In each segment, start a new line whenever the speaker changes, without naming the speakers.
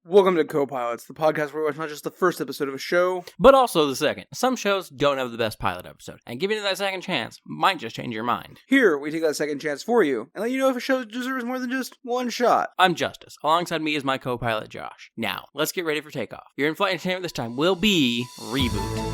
Welcome to Copilots, the podcast where we watch not just the first episode of a show,
but also the second. Some shows don't have the best pilot episode, and giving it that second chance might just change your mind.
Here, we take that second chance for you, and let you know if a show deserves more than just one shot.
I'm Justice. Alongside me is my co-pilot, Josh. Now, let's get ready for takeoff. Your in-flight entertainment this time will be Reboot.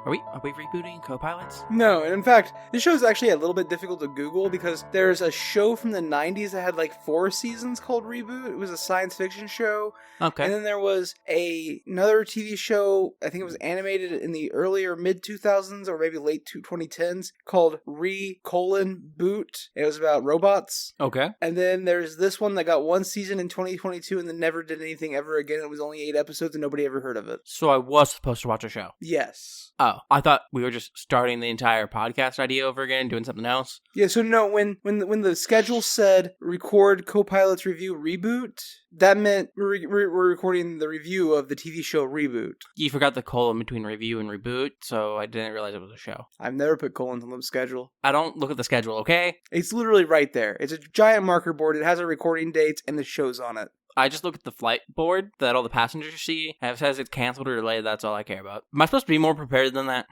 Are we rebooting Copilots?
No, and in fact, this show is actually a little bit difficult to Google because there's a show from the 90s that had like 4 seasons called Reboot. It was a science fiction show.
Okay.
And then there was another TV show, I think it was animated in the earlier mid-2000s or maybe late 2010s, called Boot. It was about robots.
Okay.
And then there's this one that got 1 season in 2022 and then never did anything ever again. It was only 8 episodes and nobody ever heard of it.
So I was supposed to watch a show.
Yes.
Oh, I thought we were just starting the entire podcast idea over again, doing something else.
Yeah, so no, when the schedule said record Copilots review Reboot, that meant we're recording the review of the TV show Reboot.
You forgot the colon between review and reboot, so I didn't realize it was a show.
I've never put colons on the schedule.
I don't look at the schedule, okay?
It's literally right there. It's a giant marker board. It has our recording dates and the shows on it.
I just look at the flight board that all the passengers see, and if it says it's canceled or delayed, that's all I care about. Am I supposed to be more prepared than that?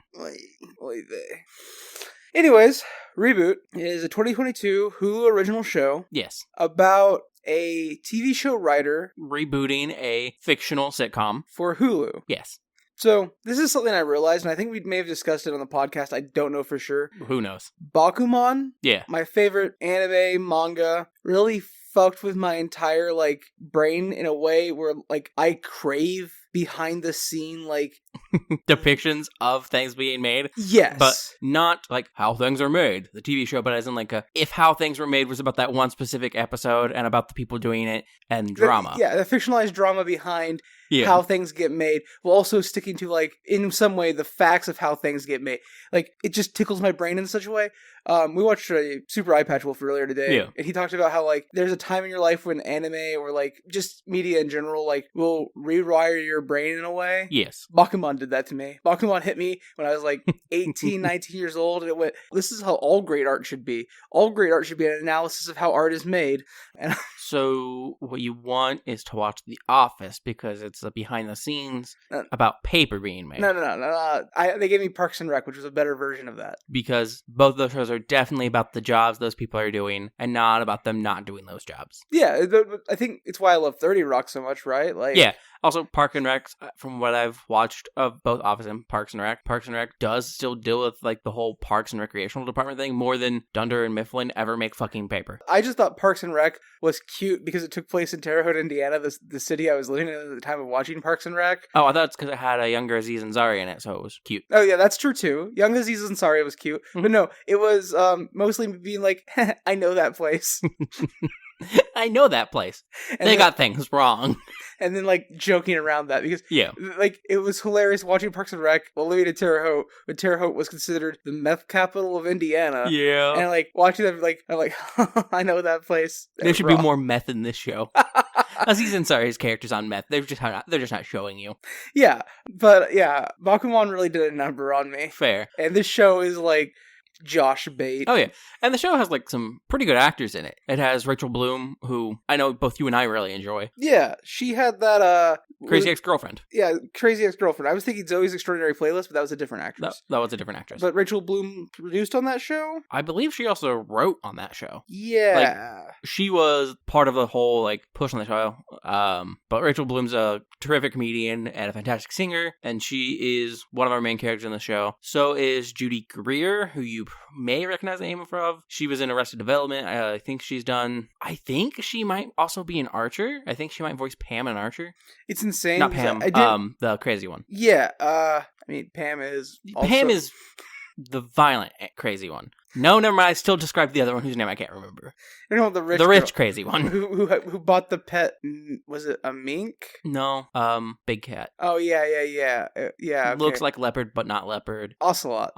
Anyways, Reboot is a 2022 Hulu original show.
Yes.
About a TV show writer
rebooting a fictional sitcom.
For Hulu.
Yes.
So, this is something I realized, and I think we may have discussed it on the podcast. I don't know for sure.
Who knows?
Bakuman.
Yeah.
My favorite anime, manga, really fucked with my entire, brain in a way where, I crave behind the scene,
depictions of things being made.
Yes.
But not, how things are made, the TV show, but as in, if how things were made was about that one specific episode and about the people doing it and drama.
The fictionalized drama behind how things get made, while also sticking to, in some way, the facts of how things get made. It just tickles my brain in such a way. We watched a Super Eye Patch Wolf earlier today, and he talked about how, there's a time in your life when anime or, just media in general, will rewire your brain in a way.
Yes.
Bakuman did that to me. Bakuman hit me when I was, 18, 19 years old, and it went, this is how all great art should be. All great art should be an analysis of how art is made. And
so, what you want is to watch The Office, because it's the behind the scenes about paper being made.
No. They gave me Parks and Rec, which was a better version of that.
Because both of those shows are definitely about the jobs those people are doing, and not about them not doing those jobs.
Yeah, I think it's why I love 30 Rock so much, right?
Yeah. Also, Parks and Rec, from what I've watched of both Office and Parks and Rec does still deal with, the whole Parks and Recreational Department thing more than Dunder and Mifflin ever make fucking paper.
I just thought Parks and Rec was cute because it took place in Terre Haute, Indiana, the city I was living in at the time of watching Parks and Rec.
Oh, I thought it's because it had a younger Aziz Ansari in it, so it was cute.
Oh, yeah, that's true, too. Young Aziz Ansari was cute. Mm-hmm. But no, it was mostly being I know that place.
I know that place. And they got things wrong.
And then, joking around that because, it was hilarious watching Parks and Rec while living in Terre Haute, when Terre Haute was considered the meth capital of Indiana.
Yeah.
And, watching them, I'm I know that place.
There should be more meth in this show. Aziz Ansari's character's on meth. They're just not showing you.
Yeah. But, yeah, Bakuman really did a number on me.
Fair.
And this show is, Josh Bate.
Oh, yeah. And the show has, some pretty good actors in it. It has Rachel Bloom, who I know both you and I really enjoy.
Yeah. She had that,
Crazy Ex-Girlfriend.
Yeah, Crazy Ex-Girlfriend. I was thinking Zoe's Extraordinary Playlist, but that was a different actress.
That was a different actress.
But Rachel Bloom produced on that show?
I believe she also wrote on that show.
Yeah.
She was part of the whole, push on the show. But Rachel Bloom's a terrific comedian and a fantastic singer, and she is one of our main characters in the show. So is Judy Greer, who you may recognize the name of. She was in Arrested Development. I think she might also be an Archer. I think she might voice Pam in Archer.
It's insane.
Not Pam, the crazy one.
Yeah, Pam is also...
Pam is the violent crazy one. No, never mind. I still described the other one whose name I can't remember.
You know, the rich
crazy one.
Who bought the pet, was it a mink?
No, big cat.
Oh, yeah. Okay.
Looks like leopard, but not leopard.
Ocelot,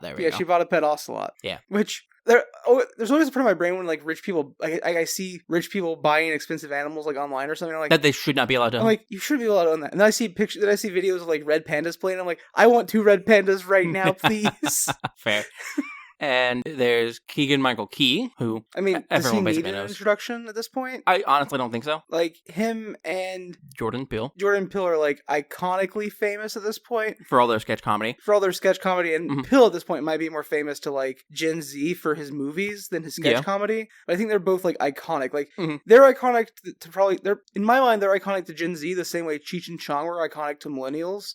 there we go. Yeah, she bought a pet ocelot.
Yeah.
Which... there's always a part of my brain when rich people, I see rich people buying expensive animals online or something. I'm like,
that they should not be allowed to own.
I'm like, you should be allowed to own that. And then I see videos of red pandas playing. I'm like, I want 2 red pandas right now, please.
Fair. And there's Keegan-Michael Key, who
does he need an introduction at this point?
I honestly don't think so.
Him and
Jordan Peele
are iconically famous at this point
for all their sketch comedy.
And Peele at this point might be more famous to Gen Z for his movies than his sketch comedy. But I think they're both iconic. They're iconic in my mind. They're iconic to Gen Z the same way Cheech and Chong were iconic to millennials.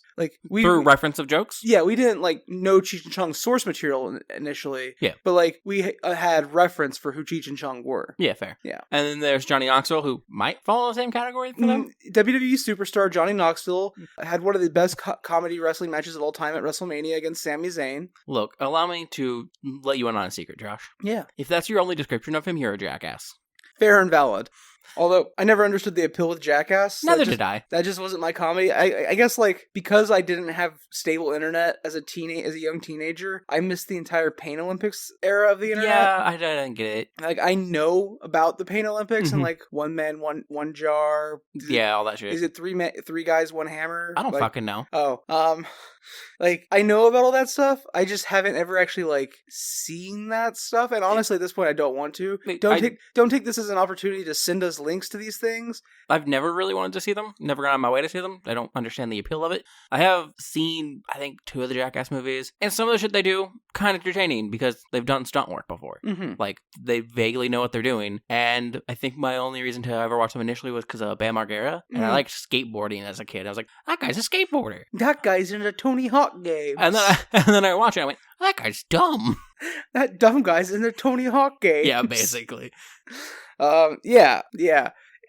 Through reference of jokes.
Yeah, we didn't know Cheech and Chong's source material initially.
Yeah.
But we had reference for who Cheech and Chong were.
Yeah, fair.
Yeah.
And then there's Johnny Knoxville, who might fall in the same category for them.
WWE superstar Johnny Knoxville had one of the best comedy wrestling matches of all time at WrestleMania against Sami Zayn.
Look, allow me to let you in on a secret, Josh.
Yeah.
If that's your only description of him, you're a jackass.
Fair and valid. Although, I never understood the appeal with Jackass.
Neither did I.
That just wasn't my comedy. I guess, because I didn't have stable internet as a young teenager, I missed the entire Pain Olympics era of the internet.
Yeah, I didn't get it.
I know about the Pain Olympics and, one man, one jar.
All that shit.
Is it three guys, one hammer?
I don't fucking know.
Oh, I know about all that stuff. I just haven't ever actually seen that stuff. And honestly, at this point, I don't want to. Don't take this as an opportunity to send us links to these things.
I've never really wanted to see them. Never gone on my way to see them. I don't understand the appeal of it. I have seen, I think, 2 of the Jackass movies, and some of the shit they do kind of entertaining because they've done stunt work before.
Mm-hmm.
They vaguely know what they're doing. And I think my only reason to ever watch them initially was because of Bam Margera, and I liked skateboarding as a kid. I was like, that guy's a skateboarder.
That guy's in a Tony Hawk game.
And then I watched it and I went, that guy's dumb.
That dumb guy's in the Tony Hawk game.
Yeah, basically.
Yeah.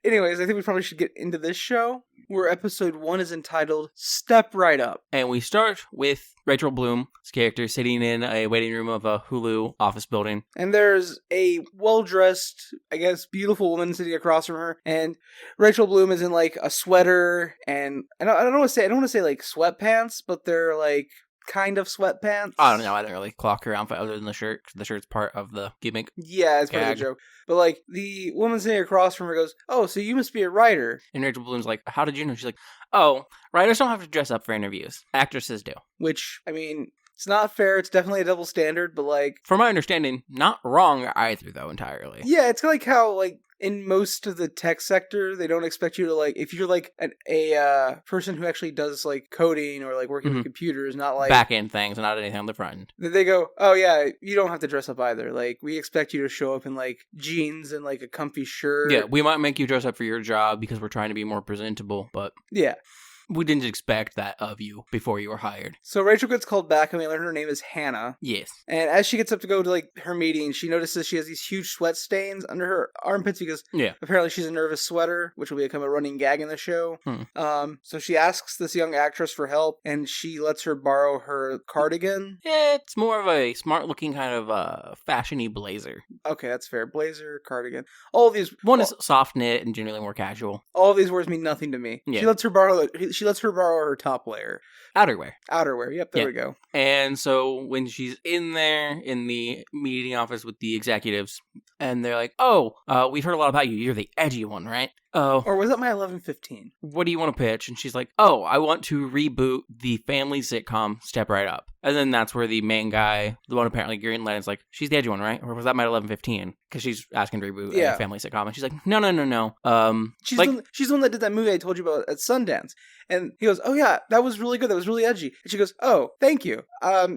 Anyways, I think we probably should get into this show, where episode 1 is entitled Step Right Up.
And we start with Rachel Bloom's character sitting in a waiting room of a Hulu office building.
And there's a well-dressed, beautiful woman sitting across from her. And Rachel Bloom is in a sweater, and I don't want to say sweatpants, but they're kind of sweatpants.
I don't know. I didn't really clock her outfit other than the shirt. The shirt's part of the gimmick.
Yeah, it's part of the joke. But the woman sitting across from her goes, "Oh, so you must be a writer."
And Rachel Bloom's like, "How did you know?" She's like, "Oh, writers don't have to dress up for interviews. Actresses do."
Which, it's not fair. It's definitely a double standard, but
from my understanding, not wrong either, though, entirely.
Yeah, it's how in most of the tech sector, they don't expect you to if you're a person who actually does coding or working with computers, not
back end things, not anything on the front end.
They go, "Oh yeah, you don't have to dress up either. We expect you to show up in jeans and a comfy shirt."
Yeah, we might make you dress up for your job because we're trying to be more presentable, but
yeah.
We didn't expect that of you before you were hired.
So Rachel gets called back, and we learn her name is Hannah.
Yes.
And as she gets up to go to her meeting, she notices she has these huge sweat stains under her armpits because apparently she's a nervous sweater, which will become a running gag in the show. So she asks this young actress for help, and she lets her borrow her cardigan.
Yeah, it's more of a smart-looking kind of fashion-y blazer.
Okay, that's fair. Blazer, cardigan. All of these...
One is soft knit and generally more casual.
All of these words mean nothing to me. Yeah. She lets her borrow her top layer.
Outerwear.
Yep, there we go.
And so when she's in there in the meeting office with the executives, and they're like, "Oh, we've heard a lot about you. You're the edgy one, right?" Oh.
Or was that my 11:15?
What do you want to pitch? And she's like, "Oh, I want to reboot the family sitcom Step Right Up." And then that's where the main guy, the one apparently greenlit, is like, she's the edgy one, right? Or was that my 11:15? Because she's asking to reboot a family sitcom. And she's like, no.
She's the one that did that movie I told you about at Sundance. And he goes, oh yeah, that was really good. That was really edgy. And she goes, oh, thank you.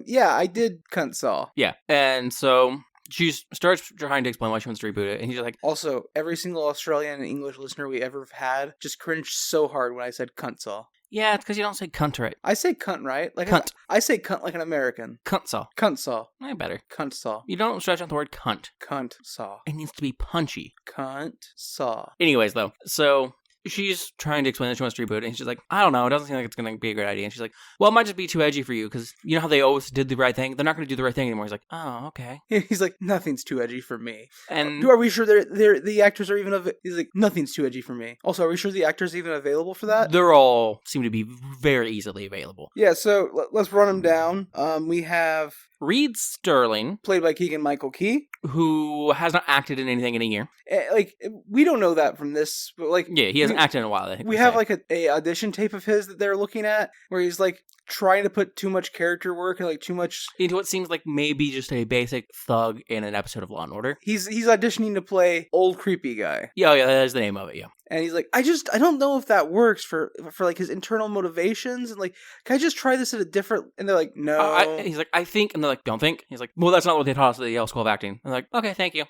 Yeah, I did cunt saw.
Yeah. And so she starts trying to explain why she wants to reboot it. And he's like,
also, every single Australian and English listener we ever had just cringed so hard when I said cunt saw.
Yeah, it's because you don't say cunt right.
I say cunt right. Like
cunt.
I say cunt like an American.
Cunt saw.
Cunt saw.
Better.
Cunt saw.
You don't stretch out the word cunt.
Cunt saw.
It needs to be punchy.
Cunt saw.
Anyways, though, so she's trying to explain that she wants to reboot it, and she's like, I don't know, it doesn't seem like it's going to be a great idea. And she's like, well, it might just be too edgy for you, because you know how they always did the right thing? They're not going to do the right thing anymore. He's like, oh, okay.
He's like, nothing's too edgy for me.
And
are we sure the actors are even he's like, nothing's too edgy for me. Also, are we sure the actors are even available for that?
They're all seem to be very easily available.
Yeah, so let's run them down. We have
Reed Sterling,
played by Keegan-Michael Key,
who has not acted in anything in a year.
Like, we don't know that from this, but like,
yeah, he hasn't acted in a while. I think
we have like a audition tape of his that they're looking at, where he's like trying to put too much character work and like too much
into what seems like maybe just a basic thug in an episode of Law and Order.
He's auditioning to play old creepy guy.
Yeah, that is the name of it. Yeah.
And he's like, I don't know if that works for like his internal motivations, and like, can I just try this at a different? And they're like, no.
He's like, I think, and they're like, don't think. He's like, well, that's not what they taught us at the Yale School of Acting. And they're like, okay, thank you.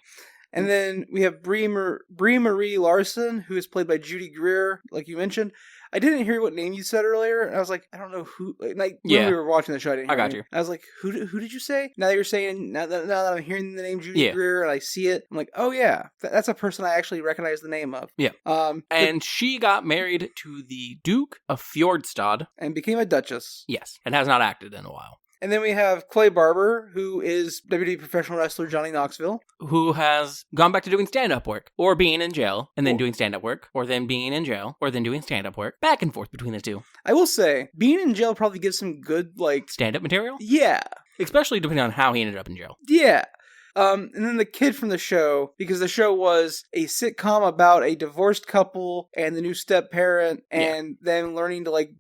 And then we have Brie Marie Larson, who is played by Judy Greer, like you mentioned. I didn't hear what name you said earlier, and I was like, I don't know who. Like, when we were watching the show, I got you. I was like, who did you say? Now that you're saying, now that I'm hearing the name Judy Greer and I see it, I'm like, oh yeah, that's a person I actually recognize the name of.
Yeah. And she got married to the Duke of Fjordstad
and became a duchess.
Yes, and has not acted in a while.
And then we have Clay Barber, who is WWE professional wrestler Johnny Knoxville.
Who has gone back to doing stand-up work, or being in jail, and then doing stand-up work, or then being in jail, or then doing stand-up work. Back and forth between the two.
I will say, being in jail probably gives some good, like...
stand-up material?
Yeah.
Especially depending on how he ended up in jail.
Yeah. And then the kid from the show, because the show was a sitcom about a divorced couple and the new step-parent, and them learning to, like...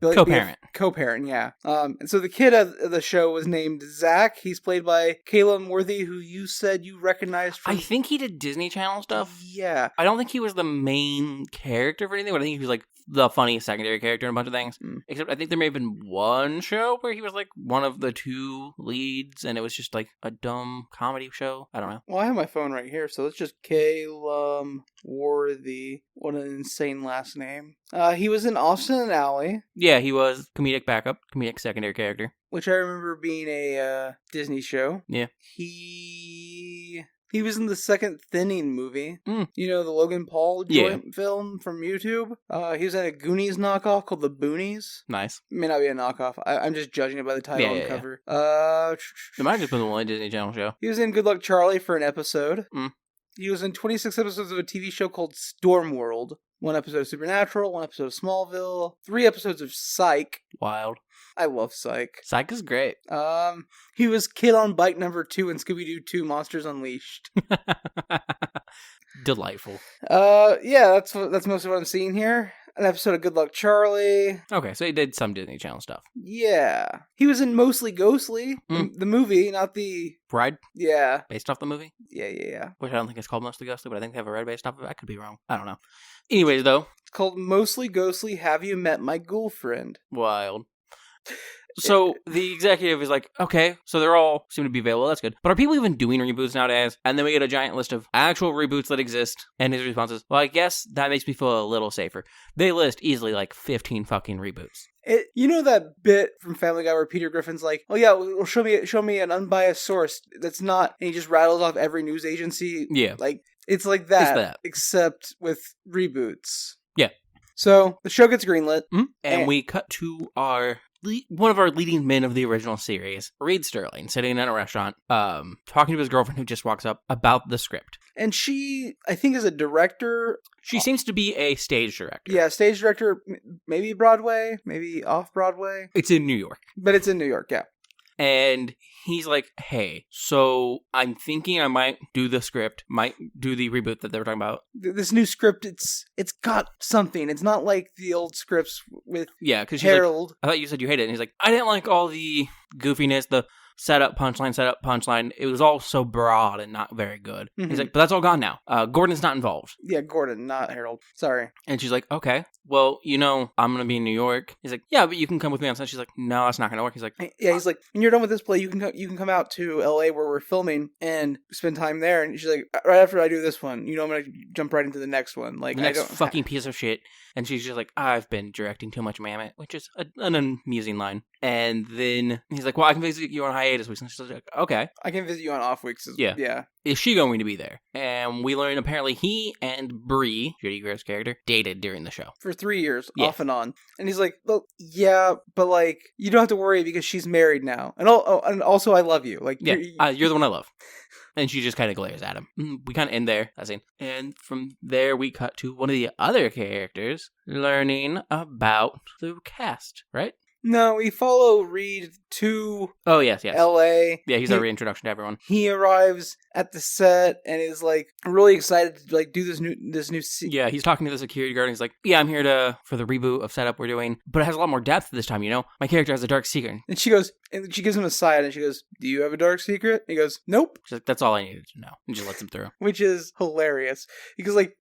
Co-parent, yeah. And so the kid of the show was named Zach. He's played by Caleb Worthy, who you said you recognized from...
I think he did Disney Channel stuff.
Yeah.
I don't think he was the main character for anything, but I think he was, like, the funny secondary character in a bunch of things. Except I think there may have been one show where he was, like, one of the two leads, and it was just, like, a dumb comedy show. I don't know.
Well, I have my phone right here, so let's just Caleb Worthy. What an insane last name. He was in Austin and Ally.
Yeah, he was comedic backup, comedic secondary character.
Which I remember being a Disney show.
Yeah.
He was in the Second Thinning movie. You know, the Logan Paul joint film from YouTube? He was in a Goonies knockoff called The Boonies.
Nice.
It may not be a knockoff. I'm just judging it by the title and cover.
It might have just been the one Disney Channel show.
He was in Good Luck Charlie for an episode. He was in 26 episodes of a TV show called Storm World. 1 episode of Supernatural, 1 episode of Smallville, 3 episodes of Psych.
Wild.
I love Psych.
Psych is great.
He was Kid on Bike number 2 in Scooby-Doo 2 Monsters Unleashed.
Delightful.
Yeah, that's most of what I'm seeing here. An episode of Good Luck Charlie.
Okay, so he did some Disney Channel stuff.
Yeah. He was in Mostly Ghostly, the movie, not the...
Bride?
Yeah.
Based off the movie?
Yeah.
Which I don't think it's called Mostly Ghostly, but I think they have a red based off of it. I could be wrong. I don't know. Anyways, though.
It's called Mostly Ghostly, Have You Met My Girlfriend?
Wild. So the executive is like, okay, so they're all seem to be available. That's good. But are people even doing reboots nowadays? And then we get a giant list of actual reboots that exist. And his response is, well, I guess that makes me feel a little safer. They list easily like 15 fucking reboots.
You know that bit from Family Guy where Peter Griffin's like, oh yeah, well, show me an unbiased source that's not, and he just rattles off every news agency.
Yeah.
Like, it's like that. Except with reboots.
Yeah.
So the show gets greenlit.
And we cut to one of our leading men of the original series, Reed Sterling, sitting in a restaurant, talking to his girlfriend who just walks up about the script.
And she, I think, is a director.
She seems to be a stage director.
Yeah, stage director, maybe Broadway, maybe off Broadway.
It's in New York.
But it's in New York, yeah.
And he's like, hey, so I'm thinking I might do the script, might do the reboot that they were talking about.
This new script, it's got something. It's not like the old scripts with Harold.
Like, I thought you said you hated it. And he's like, I didn't like all the goofiness, the setup, punchline. It was all so broad and not very good. Mm-hmm. He's like, but that's all gone now. Gordon's not involved.
Yeah, Gordon, not Harold. Sorry.
And she's like, okay, well, I'm going to be in New York. He's like, yeah, but you can come with me on set. She's like, no, that's not going to work. He's like,
yeah, he's like, when you're done with this play, you can come out to LA where we're filming and spend time there. And she's like, right after I do this one, I'm going to jump right into the next one. Like,
the next fucking piece of shit. And she's just like, I've been directing too much, mammoth, which is an amusing line. And then he's like, well, I can visit you on hiatus weeks. And she's like, okay.
I can visit you on off weeks. Yeah.
Is she going to be there? And we learn apparently he and Bree, Judy Greer's character, dated during the show.
For 3 years, off and on. And he's like, well, yeah, but like, you don't have to worry because she's married now. And and also I love you. Like,
yeah, you're the one I love. And she just kind of glares at him. We kind of end there, that scene. And from there, we cut to one of the other characters learning about the cast, right?
No, we follow Reed to
yes.
LA.
Yeah, he's our reintroduction to everyone.
He arrives at the set and is like really excited to like do this new
Yeah, he's talking to the security guard and he's like, yeah, I'm here for the reboot of setup we're doing, but it has a lot more depth this time, My character has a dark secret.
And she gives him a side and she goes, do you have a dark secret? And he goes, nope.
She's like, that's all I needed to know. And just lets him through.
Which is hilarious because like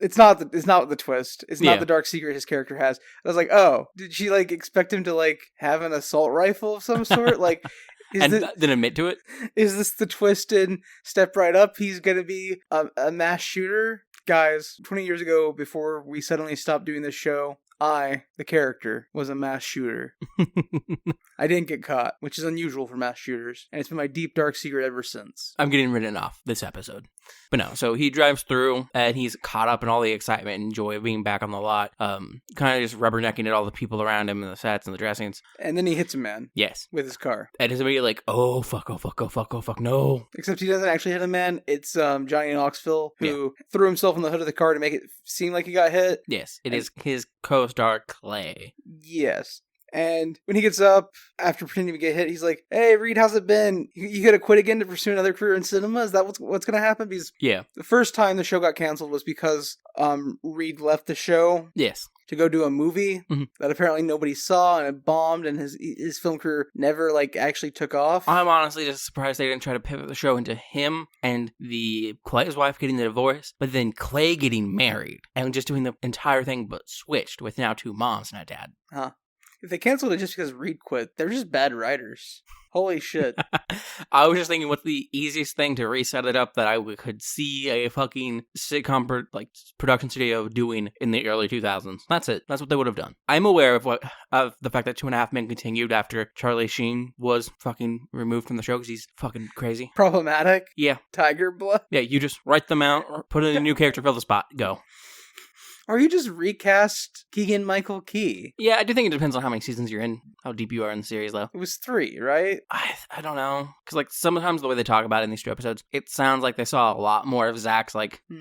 it's not the twist. It's not the dark secret his character has. I was like, oh, did she like expect him to like have an assault rifle of some sort? Like,
then admit to it?
Is this the twist in Step Right Up? He's gonna be a mass shooter? Guys, 20 years ago, before we suddenly stopped doing this show, I, the character, was a mass shooter. I didn't get caught, which is unusual for mass shooters, and it's been my deep, dark secret ever since.
I'm getting written off this episode. But no, so he drives through, and he's caught up in all the excitement and joy of being back on the lot, kind of just rubbernecking at all the people around him and the sets and the dressings.
And then he hits a man.
Yes.
With his car.
And he's immediately like, oh, fuck, no.
Except he doesn't actually hit a man. It's Johnny Knoxville, who threw himself in the hood of the car to make it seem like he got hit.
Yes, it is his co-star, Clay.
Yes. And when he gets up, after pretending to get hit, he's like, hey, Reed, how's it been? You gonna quit again to pursue another career in cinema? Is that what's gonna happen? Because the first time the show got canceled was because Reed left the show.
Yes.
To go do a movie that apparently nobody saw, and it bombed, and his film career never like actually took off.
I'm honestly just surprised they didn't try to pivot the show into him and Clay's wife getting the divorce, but then Clay getting married and just doing the entire thing, but switched with now 2 moms and a dad.
Huh. If they canceled it just because Reed quit, they're just bad writers. Holy shit.
I was just thinking, what's the easiest thing to reset it up that I could see a fucking sitcom production studio doing in the early 2000s? That's it. That's what they would have done. I'm aware of the fact that 2.5 Men continued after Charlie Sheen was fucking removed from the show because he's fucking crazy.
Problematic?
Yeah.
Tiger blood?
Yeah, you just write them out, or put in a new character, fill the spot, go.
Or you just recast Keegan-Michael Key.
Yeah, I do think it depends on how many seasons you're in, how deep you are in the series, though.
It was 3, right?
I don't know. Because, sometimes the way they talk about it in these 2 episodes, it sounds like they saw a lot more of Zach's,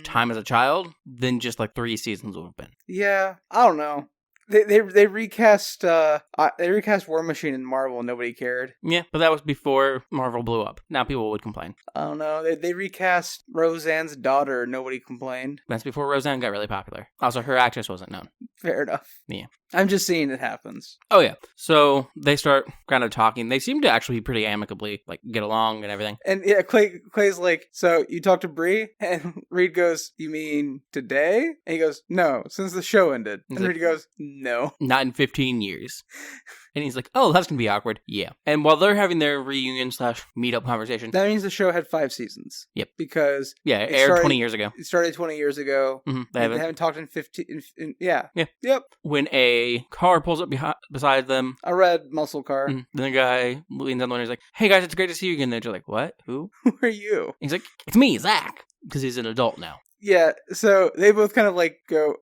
time as a child than just, 3 seasons would have been.
Yeah, I don't know. They recast War Machine in Marvel and nobody cared.
Yeah, but that was before Marvel blew up. Now people would complain.
I don't know. They recast Roseanne's daughter and nobody complained.
That's before Roseanne got really popular. Also, her actress wasn't known.
Fair enough.
Yeah.
I'm just seeing it happens.
Oh, yeah. So they start kind of talking. They seem to actually pretty amicably, get along and everything.
And yeah, Clay's like, so you talked to Bree? And Reed goes, you mean today? And he goes, no, since the show ended. And Reed goes, no.
Not in 15 years. And he's like, oh, that's going to be awkward. Yeah. And while they're having their reunion / meetup conversation.
That means the show had 5 seasons.
Yep.
Because.
Yeah, it aired 20 years ago.
It started 20 years ago.
Mm-hmm.
They haven't talked in 15. Yeah.
Yeah.
Yep.
When a car pulls up beside them.
A red muscle car.
Then the guy leans on the window and he's like, hey guys, it's great to see you again. They're like, what? Who?
Who are you?
He's like, it's me, Zach. Because he's an adult now.
Yeah, so they both kind of go,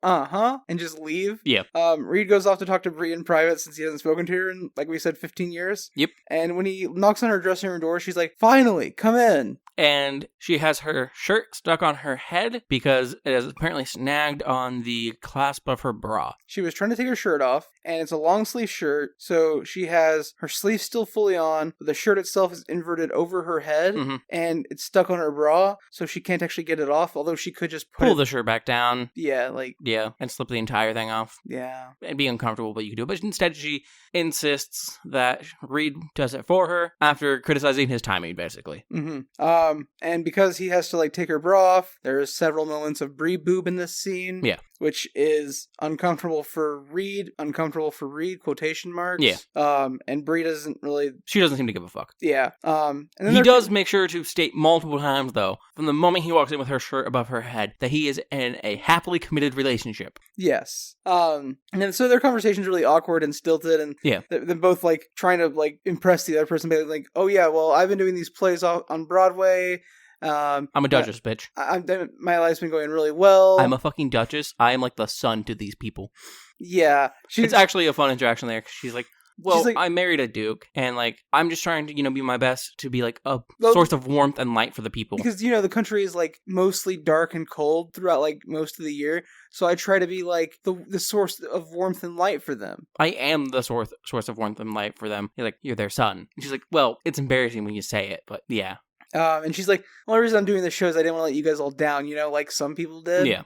and just leave.
Yeah.
Reed goes off to talk to Bree in private since he hasn't spoken to her in, like we said, 15 years.
Yep.
And when he knocks on her dressing room door, she's like, finally, come in.
And she has her shirt stuck on her head because it is apparently snagged on the clasp of her bra.
She was trying to take her shirt off, and it's a long sleeve shirt, so she has her sleeve still fully on, but the shirt itself is inverted over her head, and it's stuck on her bra, so she can't actually get it off, although she could just
pull the shirt back down.
Yeah,
and slip the entire thing off.
Yeah.
It'd be uncomfortable, but you could do it. But instead, she insists that Reed does it for her after criticizing his timing, basically.
And because he has to, take her bra off, there's several moments of Reboot in this scene.
Yeah.
Which is uncomfortable for Reed, quotation marks.
Yeah.
And Bree doesn't really...
She doesn't seem to give a fuck.
Yeah. And then
he does make sure to state multiple times, though, from the moment he walks in with her shirt above her head, that he is in a happily committed relationship.
Yes. And then so their conversation's really awkward and stilted, and they're both, trying to, impress the other person, like, oh yeah, well, I've been doing these plays on Broadway...
I'm a duchess, bitch.
My life's been going really well.
I'm a fucking duchess. I am like the son to these people.
Yeah.
It's actually a fun interaction there. She's like, well, I married a duke, and I'm just trying to, be my best to be a source of warmth and light for the people.
Because, the country is mostly dark and cold throughout most of the year. So I try to be the source of warmth and light for them.
I am the source of warmth and light for them. You're you're their son. And she's like, well, it's embarrassing when you say it, but yeah.
And she's like, the only reason I'm doing this show is I didn't want to let you guys all down, like some people did.
Yeah.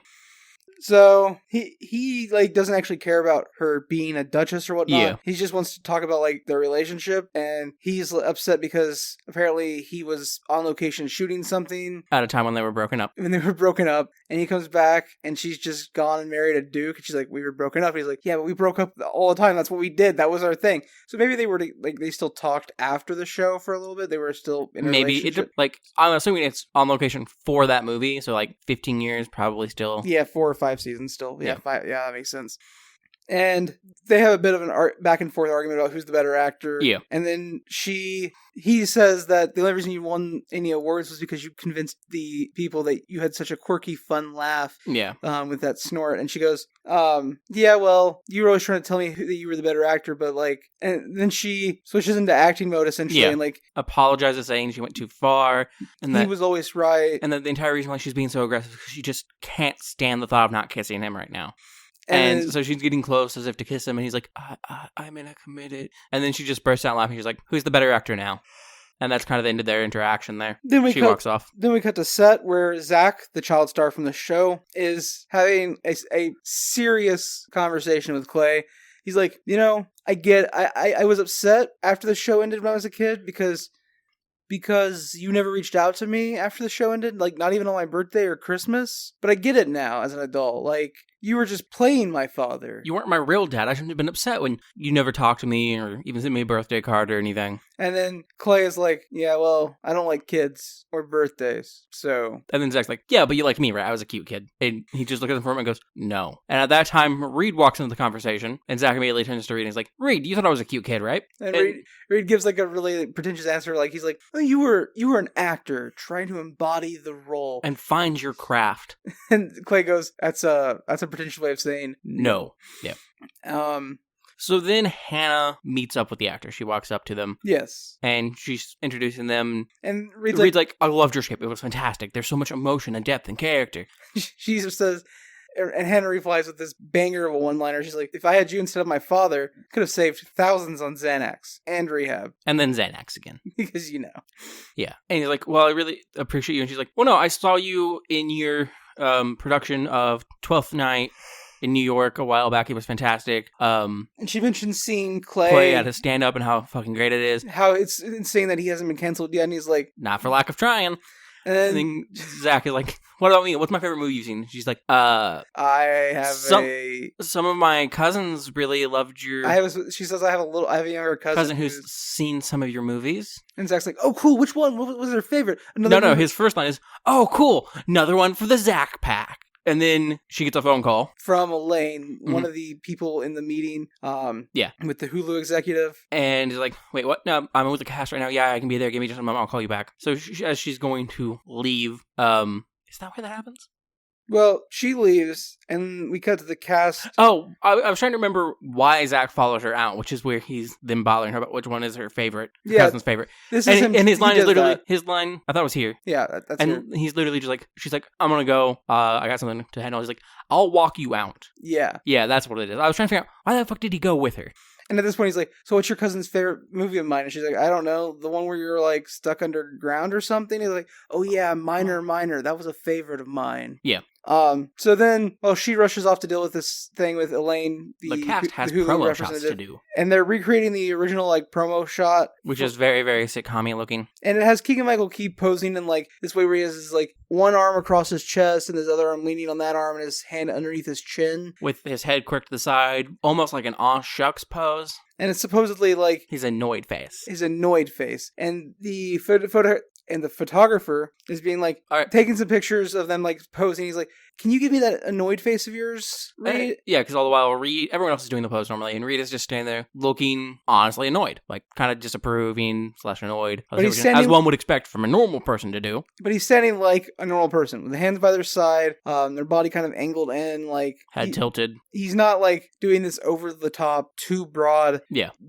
So he doesn't actually care about her being a duchess or whatnot.
Yeah.
He just wants to talk about their relationship, and he's upset because apparently he was on location shooting something
at a time when they were broken up.
And he comes back and she's just gone and married a duke, and she's like, we were broken up. And he's like, yeah, but we broke up all the time. That's what we did. That was our thing. So maybe they were they still talked after the show for a little bit. They were still in a relationship.
I'm assuming it's on location for that movie, so 15 years probably still.
Yeah, 4 or 5 seasons still. Yeah, 5. Yeah, that makes sense. And they have a bit of an back and forth argument about who's the better actor.
Yeah.
And then he says that the only reason you won any awards was because you convinced the people that you had such a quirky, fun laugh.
Yeah.
With that snort. And she goes, yeah, well, you were always trying to tell me that you were the better actor, but and then she switches into acting mode essentially.
Yeah.
And
apologizes, saying she went too far. And
he was always right.
And that the entire reason why she's being so aggressive is because she just can't stand the thought of not kissing him right now. And so she's getting close as if to kiss him, and he's like, I'm in a committed. And then she just bursts out laughing. She's like, who's the better actor now? And that's kind of the end of their interaction there. She walks off.
Then we cut to set where Zach, the child star from the show, is having a serious conversation with Clay. He's like, I was upset after the show ended when I was a kid because you never reached out to me after the show ended, not even on my birthday or Christmas. But I get it now as an adult. You were just playing my father.
You weren't my real dad. I shouldn't have been upset when you never talked to me or even sent me a birthday card or anything.
And then Clay is like, yeah, well, I don't like kids or birthdays, so...
And then Zach's like, yeah, but you like me, right? I was a cute kid. And he just looks at him for a moment and goes, no. And at that time, Reed walks into the conversation, and Zach immediately turns to Reed and he's like, Reed, you thought I was a cute kid, right?
And Reed gives a really pretentious answer, he's like, oh, you were an actor trying to embody the role.
And find your craft.
And Clay goes, that's a pretentious way of saying
no. Yeah. So then Hannah meets up with the actor. She walks up to them.
Yes.
And she's introducing them.
And
Reed's like, I loved your script. It was fantastic. There's so much emotion and depth and character.
She just says, and Hannah replies with this banger of a one-liner. She's like, if I had you instead of my father, could have saved thousands on Xanax and rehab.
And then Xanax again.
Because
Yeah. And he's like, well, I really appreciate you. And she's like, well, no, I saw you in your production of 12th Night in New York a while back. It was fantastic.
And she mentioned seeing Clay
at his stand-up and how fucking great it is.
How it's insane that he hasn't been canceled yet. And he's like...
Not for lack of trying.
And
then Zach is like, what about me? What's my favorite movie you've seen? She's like,
I have
some of my cousins really loved your...
She says, I have a younger cousin
who's seen some of your movies.
And Zach's like, oh, cool. Which one? What was her favorite?
No, his first line is, oh, cool. Another one for the Zach pack. And then she gets a phone call.
From Elaine, one of the people in the meeting. With the Hulu executive.
And he's like, wait, what? No, I'm with the cast right now. Yeah, I can be there. Give me just a moment. I'll call you back. So as she's going to leave, is that where that happens?
Well, she leaves, and we cut to the cast.
Oh, I was trying to remember why Zach follows her out, which is where he's then bothering her about which one is her favorite, cousin's favorite.
This is him,
and his line is literally, his line, I thought it was here.
Yeah, that's
and
here.
He's literally just like, she's like, I'm gonna go, I got something to handle. He's like, I'll walk you out.
Yeah.
Yeah, that's what it is. I was trying to figure out, why the fuck did he go with her?
And at this point, he's like, so what's your cousin's favorite movie of mine? And she's like, I don't know. The one where you're, like, stuck underground or something? He's like, oh, yeah, Minor. That was a favorite of mine.
Yeah.
So then, she rushes off to deal with this thing with Elaine.
The cast has promo shots to do.
And they're recreating the original, like, promo shot.
Which is very, very sitcom-y looking.
And it has Keegan-Michael Key posing in, like, this way where he has his, like, one arm across his chest and his other arm leaning on that arm and his hand underneath his chin.
With his head quirked to the side, almost like an aw shucks pose.
And it's supposedly, like...
his annoyed face.
And the photo... And the photographer is being like, taking some pictures of them like posing. He's like, can you give me that annoyed face of yours, Reed?
Yeah, because all the while everyone else is doing the pose normally, and Reed is just standing there looking honestly annoyed, like kind of disapproving / annoyed, as one would expect from a normal person to do.
But he's standing like a normal person, with the hands by their side, their body kind of angled in, like
head tilted.
He's not like doing this over the top, too broad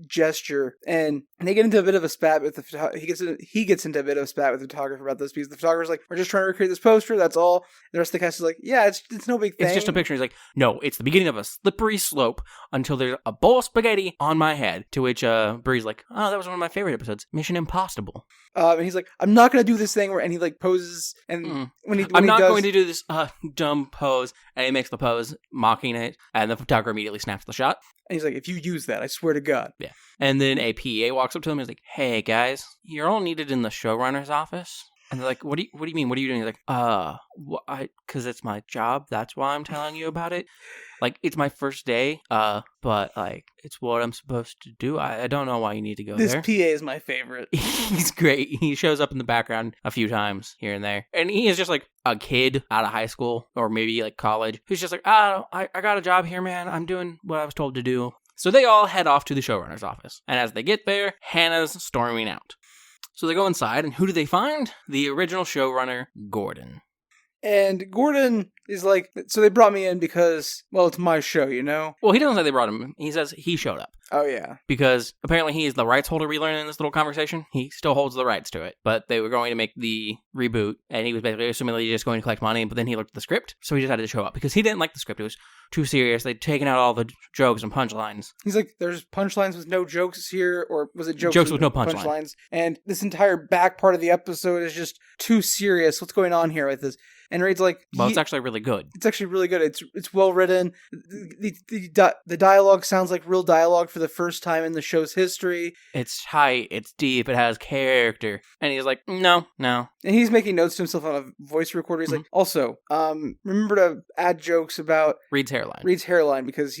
gesture. And they get into a bit of a spat with the he gets into a bit of a spat with the photographer about this because the photographer's like, we're just trying to recreate this poster, that's all. The rest of the cast is like, yeah, it's no big thing.
It's just a picture. He's like, no, it's the beginning of a slippery slope until there's a bowl of spaghetti on my head. To which Bree's like, oh, that was one of my favorite episodes, Mission Impossible.
And he's like, I'm not going to do this thing where, and he like poses, and
I'm not going to do this dumb pose, and he makes the pose, mocking it, and the photographer immediately snaps the shot.
And he's like, if you use that, I swear to God.
Yeah. And then a PA walks up to him and is like, hey guys, you're all needed in the showrunner's office. And they're like, what do you mean? What are you doing? He's like, because it's my job. That's why I'm telling you about it. Like, it's my first day, but, like, it's what I'm supposed to do. I don't know why you need to go
this
there.
This PA is my favorite.
He's great. He shows up in the background a few times here and there. And he is just, like, a kid out of high school or maybe, like, college who's just like, I got a job here, man. I'm doing what I was told to do. So they all head off to the showrunner's office. And as they get there, Hannah's storming out. So they go inside, and who do they find? The original showrunner, Gordon.
And Gordon is like, so they brought me in because, well, it's my show, you know?
Well, he doesn't say they brought him in. He says he showed up.
Oh, yeah.
Because apparently he is the rights holder we learn in this little conversation. He still holds the rights to it. But they were going to make the reboot, and he was basically assuming just going to collect money, but then he looked at the script, so he decided to show up. Because he didn't like the script. It was too serious. They'd taken out all the jokes and punchlines.
He's like, there's punchlines with no jokes here, or was it
jokes with no punchlines?
And this entire back part of the episode is just too serious. What's going on here with this? And Reed's like,
well, it's actually really good.
It's actually really good. It's well written. The dialogue sounds like real dialogue for the first time in the show's history.
It's tight. It's deep. It has character. And he's like, no. And
he's making notes to himself on a voice recorder. He's like, also, remember to add jokes about
Reed's hairline.
because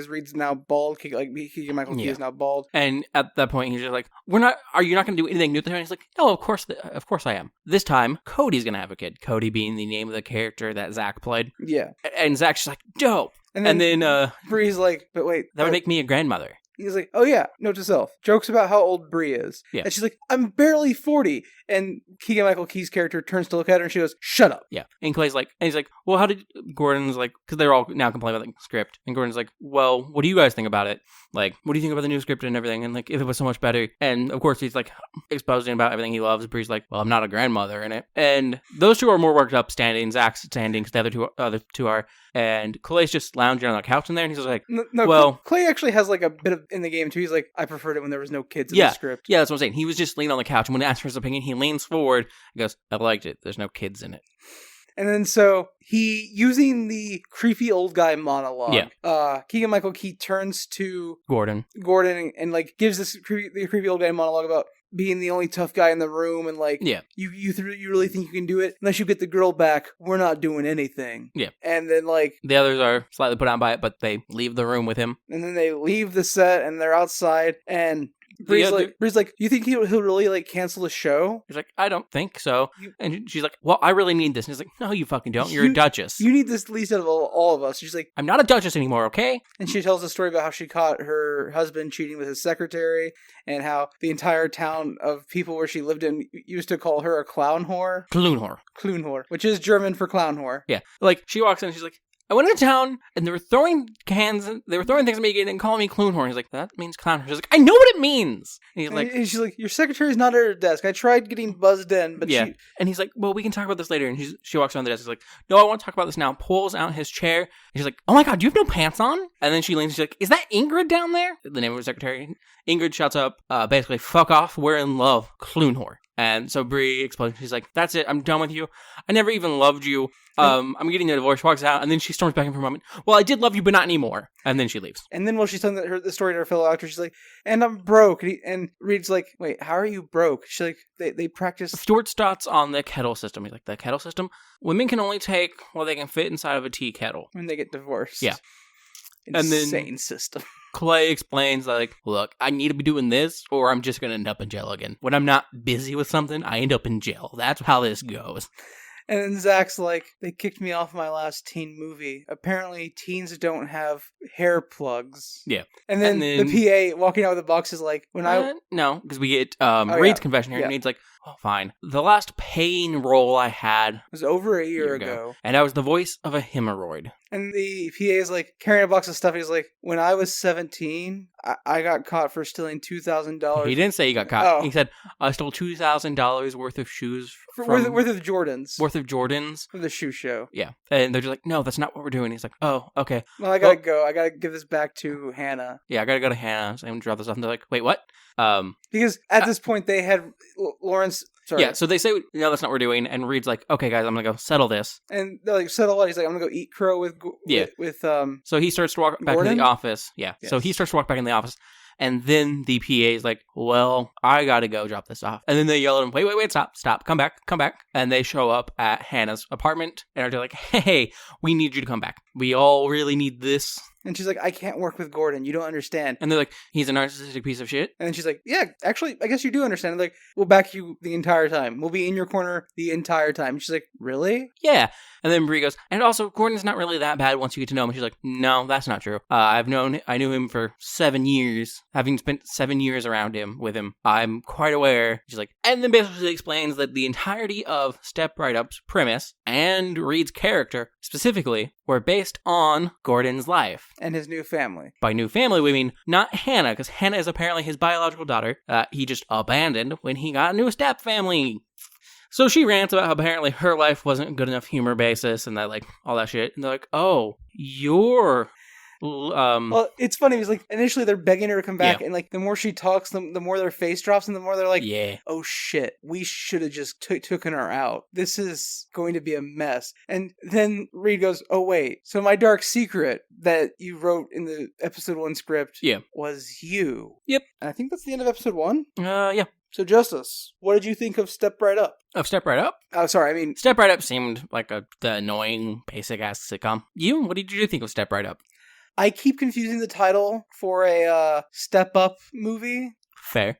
Reed's now bald. Michael Key is now bald.
And at that point, he's just like, are you not going to do anything new with the hair? And he's like, no, of course I am. This time, Cody's going to have a kid. Cody being the name of the character that Zach played.
Yeah. And
Zach's just like, dope.
And then Bree's like, but wait.
That would make me a grandmother.
He's like, oh yeah, note to self. Jokes about how old Bree is.
Yeah.
And she's like, I'm barely 40. And Keegan-Michael Key's character turns to look at her and she goes, shut up.
Yeah. And Clay's like, and he's like, well, how did Gordon's like, because they're all now complaining about the script. And Gordon's like, well, what do you guys think about it? Like, what do you think about the new script and everything? And like, if it was so much better. And of course, he's like exposing about everything he loves. Bree's like, well, I'm not a grandmother in it. And those two are more worked up standing. Zach's standing because the other two are. And Clay's just lounging on the couch in there. And he's just like,
no, well, Clay actually has like a bit of in the game too. He's like, I preferred it when there was no kids in the script.
Yeah, that's what I'm saying. He was just leaning on the couch. And when asked for his opinion, he leans forward and goes, I liked it. There's no kids in it.
And then so he, using the creepy old guy monologue, Keegan-Michael Key turns to Gordon and like gives this creepy old guy monologue about being the only tough guy in the room and like, you really think you can do it? Unless you get the girl back, we're not doing anything.
Yeah.
And then like...
the others are slightly put out by it, but they leave the room with him.
And then they leave the set and they're outside and... Bree's like, you think he'll really like cancel the show?
He's like, I don't think so. And she's like, well, I really need this. And he's like, no, you fucking don't. You're a duchess.
You need this least out of all of us. She's like,
I'm not a duchess anymore, okay?
And she tells a story about how she caught her husband cheating with his secretary, and how the entire town of people where she lived in used to call her a clown whore. Clown whore, which is German for clown whore.
Yeah. Like, she walks in and she's like, I went into town and they were throwing things at me and calling me clown whore. He's like, that means clown whore. She's like, I know what it means. And he's like,
and she's like, your secretary's not at her desk. I tried getting buzzed in, but
yeah. And he's like, well, we can talk about this later. And she walks around the desk. He's like, no, I want to talk about this now. Pulls out his chair. And she's like, oh my God, do you have no pants on? And then she leans. She's like, is that Ingrid down there? The name of her secretary. Ingrid shouts up, basically, fuck off. We're in love. Clown whore. And so Bree explains, she's like, that's it, I'm done with you. I never even loved you. I'm getting a divorce, walks out, and then she storms back in for a moment. Well, I did love you, but not anymore. And then she leaves.
And then while she's telling the story to her fellow actor, she's like, and I'm broke. And Reed's like, wait, how are you broke? She's like, they practice...
Stuart starts on the kettle system. He's like, the kettle system? Women can only take what they can fit inside of a tea kettle.
When they get divorced.
Yeah.
Insane system.
Clay explains, like, look, I need to be doing this, or I'm just going to end up in jail again. When I'm not busy with something, I end up in jail. That's how this goes.
And then Zach's like, they kicked me off my last teen movie. Apparently, teens don't have hair plugs.
Yeah.
And then the PA walking out with the box is like,
no, because we get Reed's confession here, and Reed's like, oh, fine. The last paying role I had
was over a year ago.
And I was the voice of a hemorrhoid.
And the PA is like carrying a box of stuff. He's like, when I was 17, I got caught for stealing $2,000.
He didn't say he got caught. Oh. He said, I stole $2,000 worth of shoes.
Worth of Jordans.
Worth of Jordans.
For the shoe show.
Yeah. And they're just like, no, that's not what we're doing. He's like, oh, okay.
Well, I gotta go. I gotta give this back to Hannah.
Yeah, I gotta go to Hannah. So I'm gonna drop this off. And they're like, wait, what?
Because at this point, they had Lawrence... Sorry.
Yeah, so they say, no, that's not what we're doing. And Reed's like, okay, guys, I'm going to go settle this.
And they're like, settle what? He's like, I'm going to go eat crow with
So he starts to walk back into the office. Yeah. Yes. So he starts to walk back in the office. And then the PA is like, well, I got to go drop this off. And then they yell at him, wait, stop, come back. And they show up at Hannah's apartment and are like, hey, we need you to come back. We all really need this.
And she's like, I can't work with Gordon. You don't understand.
And they're like, he's a narcissistic piece of shit.
And then she's like, yeah, actually, I guess you do understand. And like, we'll back you the entire time. We'll be in your corner the entire time. And she's like, really?
Yeah. And then Bree goes, and also, Gordon's not really that bad once you get to know him. And she's like, no, that's not true. I knew him for 7 years. Having spent 7 years around him, with him, I'm quite aware. She's like, and then basically explains that the entirety of Step Right Up's premise and Reed's character, specifically, were based on Gordon's life.
And his new family.
By new family, we mean not Hannah, because Hannah is apparently his biological daughter. He just abandoned when he got a new step family. So she rants about how apparently her life wasn't a good enough humor basis and that, like, all that shit. And they're like, oh, you're...
Well, it's funny because like initially they're begging her to come back, and like the more she talks, the more their face drops, and the more they're like, oh shit, we should have just taken her out. This is going to be a mess. And then Reed goes, oh wait, so my dark secret that you wrote in the episode 1 script was you.
Yep.
And I think that's the end of episode 1.
Yeah.
So Justice, what did you think of Step Right Up?
Of Step Right Up?
Oh, sorry, I mean...
Step Right Up seemed like the annoying, basic-ass sitcom. What did you think of Step Right Up?
I keep confusing the title for a Step Up movie.
Fair.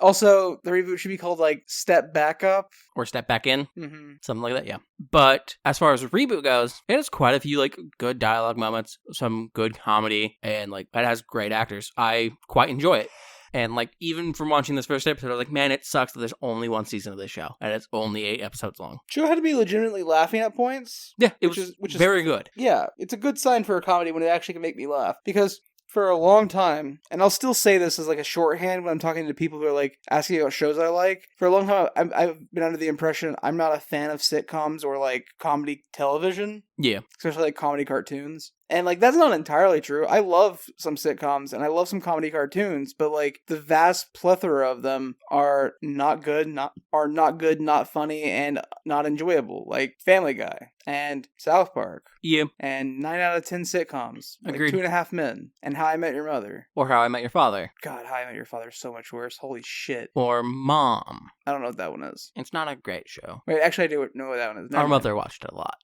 Also, the reboot should be called, like, Step Back Up.
Or Step Back In.
Mm-hmm.
Something like that, yeah. But as far as Reboot goes, it has quite a few, like, good dialogue moments, some good comedy, and, like, it has great actors. I quite enjoy it. And, like, even from watching this first episode, I was like, man, it sucks that there's only one season of this show. And it's only 8 episodes long.
Show had to be legitimately laughing at points.
Yeah, which is very good.
Yeah, it's a good sign for a comedy when it actually can make me laugh. Because for a long time, and I'll still say this as like a shorthand when I'm talking to people who are like asking about shows I like. For a long time, I've been under the impression I'm not a fan of sitcoms or like comedy television.
Yeah.
Especially like comedy cartoons. And like that's not entirely true. I love some sitcoms and I love some comedy cartoons, but like the vast plethora of them are not good, not funny, and not enjoyable. Like Family Guy and South Park.
Yeah.
And 9 out of 10 sitcoms.
Agreed.
Like 2.5 Men and How I Met Your Mother.
Or How I Met Your Father.
God, How I Met Your Father is so much worse. Holy shit.
Or Mom.
I don't know what that one is.
It's not a great show.
Wait, actually I do know what that one is.
Our mother watched it a lot.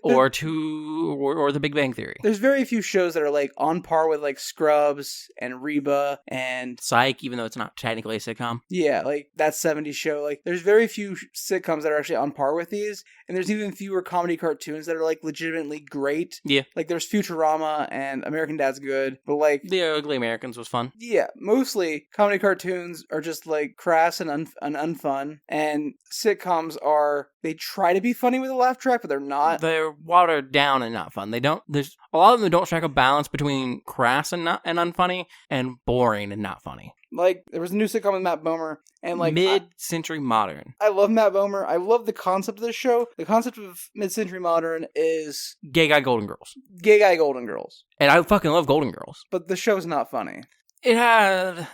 or The Big Bang Theory.
There's very few shows that are like on par with like Scrubs and Reba and
Psych, even though it's not technically a sitcom.
Yeah, like that 70s show. Like there's very few sitcoms that are actually on par with these, and there's even fewer comedy cartoons that are like legitimately great.
Yeah.
Like there's Futurama and American Dad's Good, but like
The Ugly Americans was fun.
Yeah, mostly comedy cartoons are just like crass and unfun, and sitcoms they try to be funny with a laugh track, but they're not.
They're watered down and not fun. There's a lot of them don't strike a balance between crass and unfunny and boring and not funny.
Like, there was a new sitcom with Matt Bomer, and like...
Mid-century modern.
I love Matt Bomer. I love the concept of this show. The concept of mid-century modern is...
Gay guy Golden Girls.
Gay guy Golden Girls.
And I fucking love Golden Girls.
But the show's not funny.
It had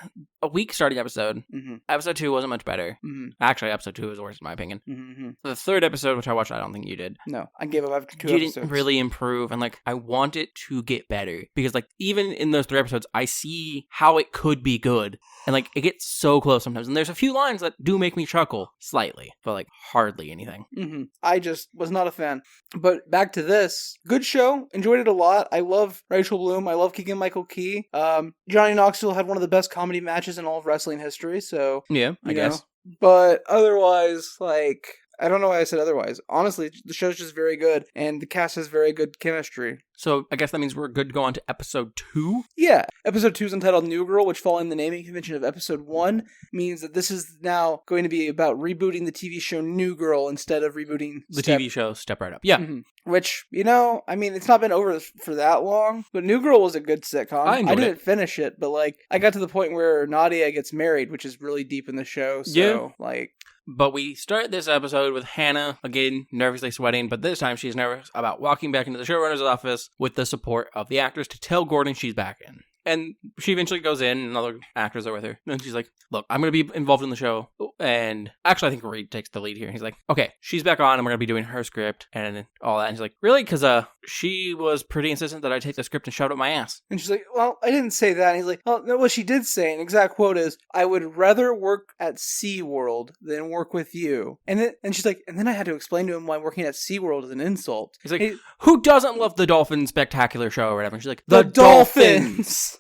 a weak starting episode.
Mm-hmm.
Episode 2 wasn't much better.
Mm-hmm.
Actually, episode 2 was worse in my opinion.
Mm-hmm.
The third episode, which I watched, I don't think you did.
No, I gave up after 2 episodes.
You didn't really improve, and like, I want it to get better. Because like, even in those 3 episodes, I see how it could be good. And like, it gets so close sometimes. And there's a few lines that do make me chuckle slightly, but like, hardly anything.
Mm-hmm. I just was not a fan. But back to this. Good show. Enjoyed it a lot. I love Rachel Bloom. I love Keegan-Michael Key. Johnny Knoxville had one of the best comedy matches in all of wrestling history, so...
Yeah, I guess.
But otherwise, like... I don't know why I said otherwise. Honestly, the show's just very good, and the cast has very good chemistry.
So, I guess that means we're good to go on to episode 2?
Yeah. Episode 2 is entitled New Girl, which, following the naming convention of episode 1, means that this is now going to be about rebooting the TV show New Girl instead of rebooting
the TV show Step Right Up. Yeah.
Mm-hmm. Which, I mean, it's not been over for that long, but New Girl was a good sitcom. I didn't finish it, but, like, I got to the point where Nadia gets married, which is really deep in the show, so, like...
But we start this episode with Hannah, again, nervously sweating, but this time she's nervous about walking back into the showrunner's office with the support of the actors to tell Gordon she's back in. And she eventually goes in, and other actors are with her. And she's like, look, I'm going to be involved in the show. And actually, I think Reed takes the lead here. He's like, okay, she's back on, and we're going to be doing her script and all that. And she's like, really? Because she was pretty insistent that I take the script and shove it up my ass.
And she's like, well, I didn't say that. And he's like, well, no, what she did say, an exact quote is, I would rather work at SeaWorld than work with you. And she's like, and then I had to explain to him why working at SeaWorld is an insult.
He's like, who doesn't love the Dolphin Spectacular show or whatever? And she's like,
the Dolphins!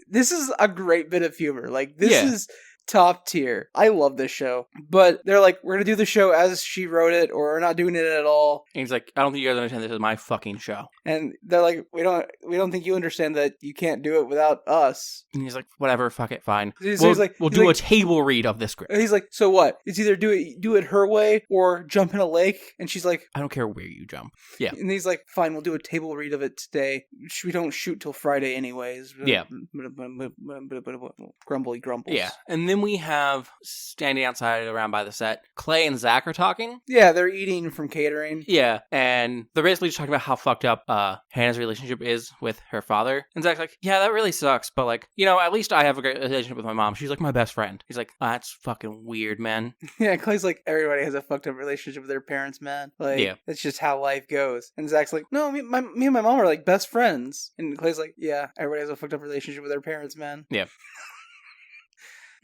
This is a great bit of humor. Like, this is top tier. I love this show. But they're like, we're going to do the show as she wrote it, or we're not doing it at all.
And he's like, I don't think you guys understand, this is my fucking show.
And they're like, we don't think you understand that you can't do it without us.
And he's like, whatever, fuck it, fine.
We'll
do a table read of this script.
And he's like, so what? It's either do it her way or jump in a lake. And she's like,
I don't care where you jump. Yeah.
And he's like, fine, we'll do a table read of it today. We don't shoot till Friday anyways.
Yeah.
Grumbly grumbles.
Yeah. And then we have, standing outside around by the set, Clay and Zach are talking.
Yeah, they're eating from catering.
Yeah. And they're basically just talking about how fucked up Hannah's relationship is with her father. And Zach's like, yeah, that really sucks, but like, at least I have a great relationship with my mom. She's like my best friend. He's like, that's fucking weird, man.
Yeah, Clay's like, everybody has a fucked up relationship with their parents, man. Like, that's just how life goes. And Zach's like, no, me and my mom are like best friends. And Clay's like, yeah, everybody has a fucked up relationship with their parents, man.
Yeah.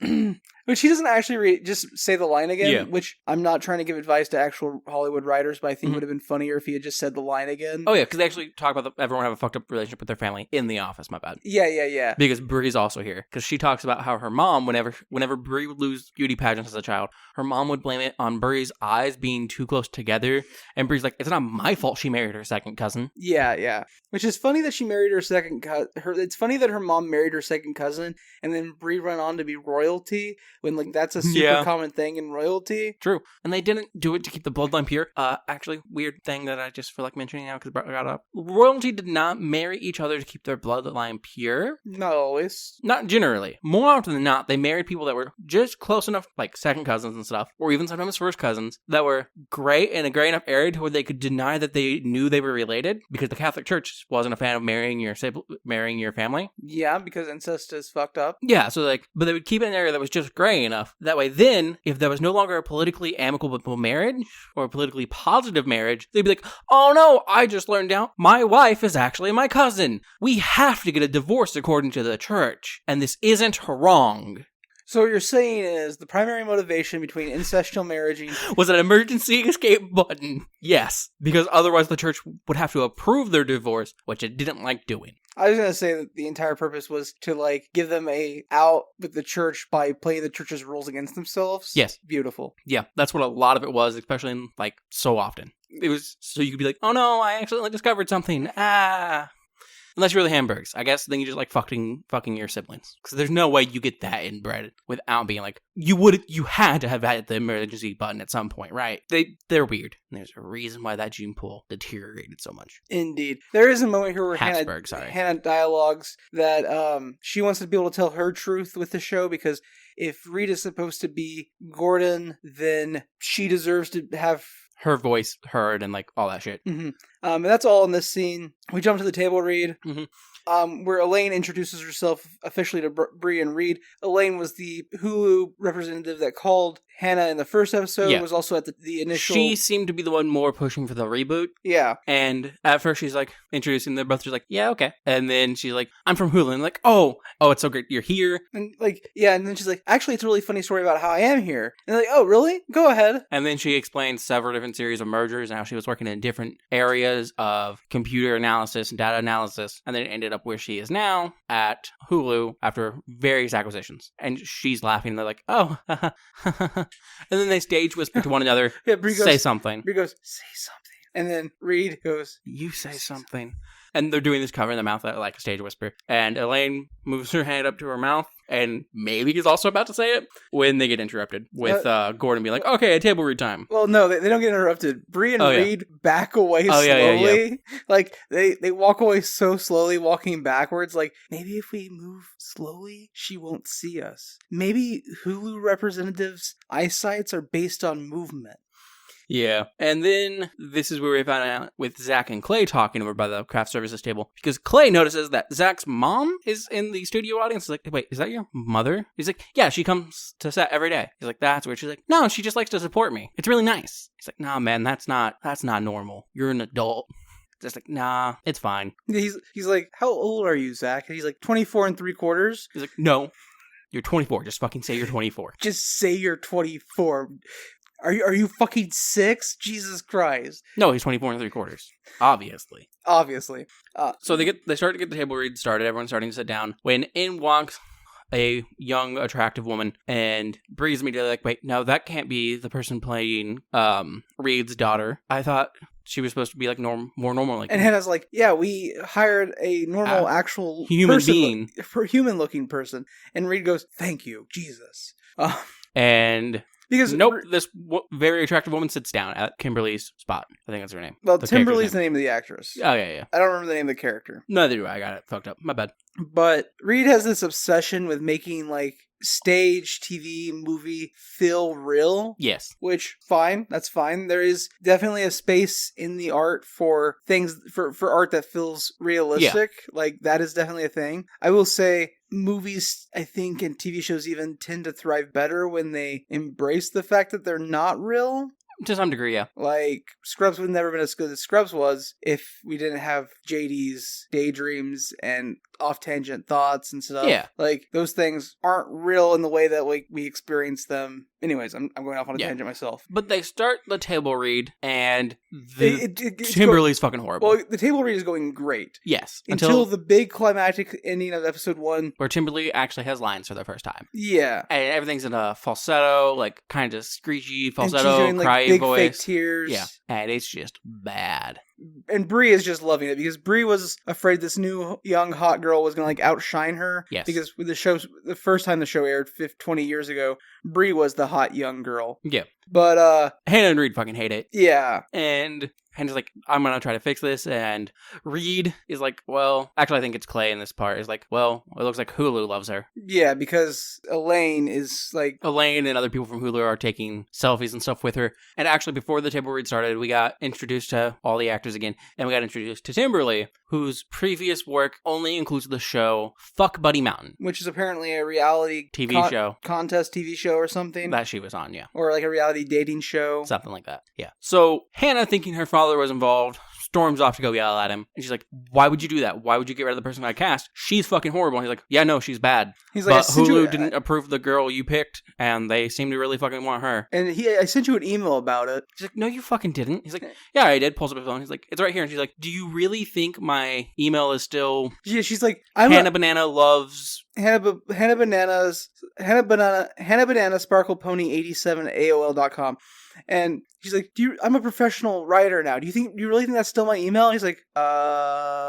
But she doesn't actually just say the line again, which I'm not trying to give advice to actual Hollywood writers, but I think it would have been funnier if he had just said the line again.
Oh, yeah, because they actually talk about everyone have a fucked up relationship with their family in the office, my bad.
Yeah.
Because Brie's also here, because she talks about how her mom, whenever Brie would lose beauty pageants as a child, her mom would blame it on Brie's eyes being too close together, and Brie's like, it's not my fault she married her second cousin.
Yeah. Which is funny that she married her second cousin. It's funny that her mom married her second cousin, and then Brie went on to be royalty, when like that's a super common thing in royalty.
True. And they didn't do it to keep the bloodline pure. Actually, weird thing that I just feel like mentioning now because I got up. Royalty did not marry each other to keep their bloodline pure.
Not always.
Not generally. More often than not, they married people that were just close enough, like second cousins and stuff, or even sometimes first cousins, that were great in a gray enough area to where they could deny that they knew they were related, because the Catholic Church wasn't a fan of marrying your family.
Yeah, because incest is fucked up.
Yeah, so but they would keep it in an area that was just gray enough. That way, then, if there was no longer a politically amicable marriage or a politically positive marriage, they'd be like, oh no, I just learned out my wife is actually my cousin. We have to get a divorce according to the church, and this isn't wrong.
So what you're saying is the primary motivation between incestual marriaging
was an emergency escape button. Yes, because otherwise the church would have to approve their divorce, which it didn't like doing.
I was going to say that the entire purpose was to, like, give them a out with the church by playing the church's rules against themselves.
Yes.
Beautiful.
Yeah, that's what a lot of it was, especially in, like, so often. It was so you could be like, oh no, I accidentally discovered something. Unless you're the Hamburgs. I guess then you just like fucking your siblings. Because there's no way you get that inbred without being like, you had to have had the emergency button at some point, right? They're weird. And there's a reason why that gene pool deteriorated so much.
Indeed. There is a moment here where
Habsburg,
Hannah dialogues that she wants to be able to tell her truth with the show, because if Reed is supposed to be Gordon, then she deserves to have
her voice heard and like all that shit.
Mm-hmm. And that's all in this scene. We jump to the table read, where Elaine introduces herself officially to Bree and Reed. Elaine was the Hulu representative that called Hannah in the first episode, was also at the initial...
She seemed to be the one more pushing for the reboot.
Yeah.
And at first she's like introducing them both. She's like, yeah, okay. And then she's like, I'm from Hulu. And like, oh, it's so great you're here.
And like, yeah, and then she's like, actually, it's a really funny story about how I am here. And they're like, oh, really? Go ahead.
And then she explains several different series of mergers and how she was working in different areas of computer analysis and data analysis. And then it ended up where she is now at Hulu after various acquisitions. And she's laughing and they're like, oh, and then they stage whisper to one another, say something.
Bree goes, say something. And then Reed goes,
you say something. And they're doing this cover in the mouth like a stage whisper. And Elaine moves her hand up to her mouth and maybe is also about to say it when they get interrupted with Gordon being like, okay, table read time.
Well, no, they don't get interrupted. Bree and Reed back away slowly. Yeah. Like, they walk away so slowly, walking backwards. Like, maybe if we move slowly, she won't see us. Maybe Hulu representatives' eyesights are based on movement.
Yeah. And then this is where we found out with Zach and Clay talking over by the craft services table, because Clay notices that Zach's mom is in the studio audience. He's like, wait, is that your mother? He's like, yeah, she comes to set every day. He's like, that's weird. She's like, no, she just likes to support me. It's really nice. He's like, nah, man, that's not normal. You're an adult. Just like, nah, it's fine.
He's like, how old are you, Zach? And he's like, 24 3/4.
He's like, no, you're 24. Just fucking say you're 24.
Just say you're 24. Are you fucking 6? Jesus Christ.
No, he's 24 3/4. Obviously.
So
they start to get the table read started. Everyone's starting to sit down. When in walks a young, attractive woman, and Bree's immediately like, wait, no, that can't be the person playing Reed's daughter. I thought she was supposed to be like more normal. Like,
and Hannah's like, yeah, we hired a normal, actual
human being,
for human-looking person. And Reed goes, thank you, Jesus.
And
because
this very attractive woman sits down at Kimberly's spot. I think that's her name.
Well, Kimberly's the name of the actress.
Oh, yeah.
I don't remember the name of the character.
Neither do I. I got it fucked up. My bad.
But Reed has this obsession with making, like, stage, TV, movie feel real.
Yes.
Which, fine. That's fine. There is definitely a space in the art for things, for art that feels realistic. Yeah. Like, that is definitely a thing. I will say, movies, I think, and TV shows even tend to thrive better when they embrace the fact that they're not real.
To some degree, yeah.
Like, Scrubs would have never been as good as Scrubs was if we didn't have JD's daydreams and off-tangent thoughts and stuff.
Yeah.
Like, those things aren't real in the way that, like, we experience them. Anyways, I'm going off on a tangent myself.
But they start the table read, and Kimberly's fucking horrible.
Well, the table read is going great.
Yes.
Until the big climactic ending of episode 1.
Where Kimberly actually has lines for the first time.
Yeah.
And everything's in a falsetto, like, kind of screechy falsetto,
and she's doing, like,
crying
big
voice.
Fake tears.
Yeah. And it's just bad.
And Bree is just loving it, because Bree was afraid this new young hot girl was going to, like, outshine her.
Yes.
Because with the first time the show aired 20 years ago, Bree was the hot young girl.
Yeah.
But,
Hannah and Reed fucking hate it.
Yeah.
And Hannah's like, I'm gonna try to fix this, and Reed is like, well, actually I think it's Clay in this part, is like, well, it looks like Hulu loves her.
Yeah, because Elaine is like...
Elaine and other people from Hulu are taking selfies and stuff with her. And actually, before the table read started, we got introduced to all the actors again, and we got introduced to Timberly, whose previous work only includes the show Fuck Buddy Mountain.
Which is apparently a reality
TV show.
Contest TV show or something.
That she was on, yeah.
Or like a reality dating show.
Something like that, yeah. So, Hannah, thinking her father was involved, storms off to go yell at him. And she's like, why would you do that? Why would you get rid of the person I cast? She's fucking horrible. And he's like, yeah, no, she's bad. He's like, but Hulu didn't approve the girl you picked, and they seem to really fucking want her.
And I sent you an email about it.
She's like, no, you fucking didn't. He's like, yeah, I did. Pulls up his phone. He's like, it's right here. And she's like, do you really think my email is still...
Yeah, she's like,
Hannah Banana loves...
Hannah Banana Sparkle Pony 87 AOL.com. And she's like, I'm a professional writer now. Do you really think that's still my email? And he's like,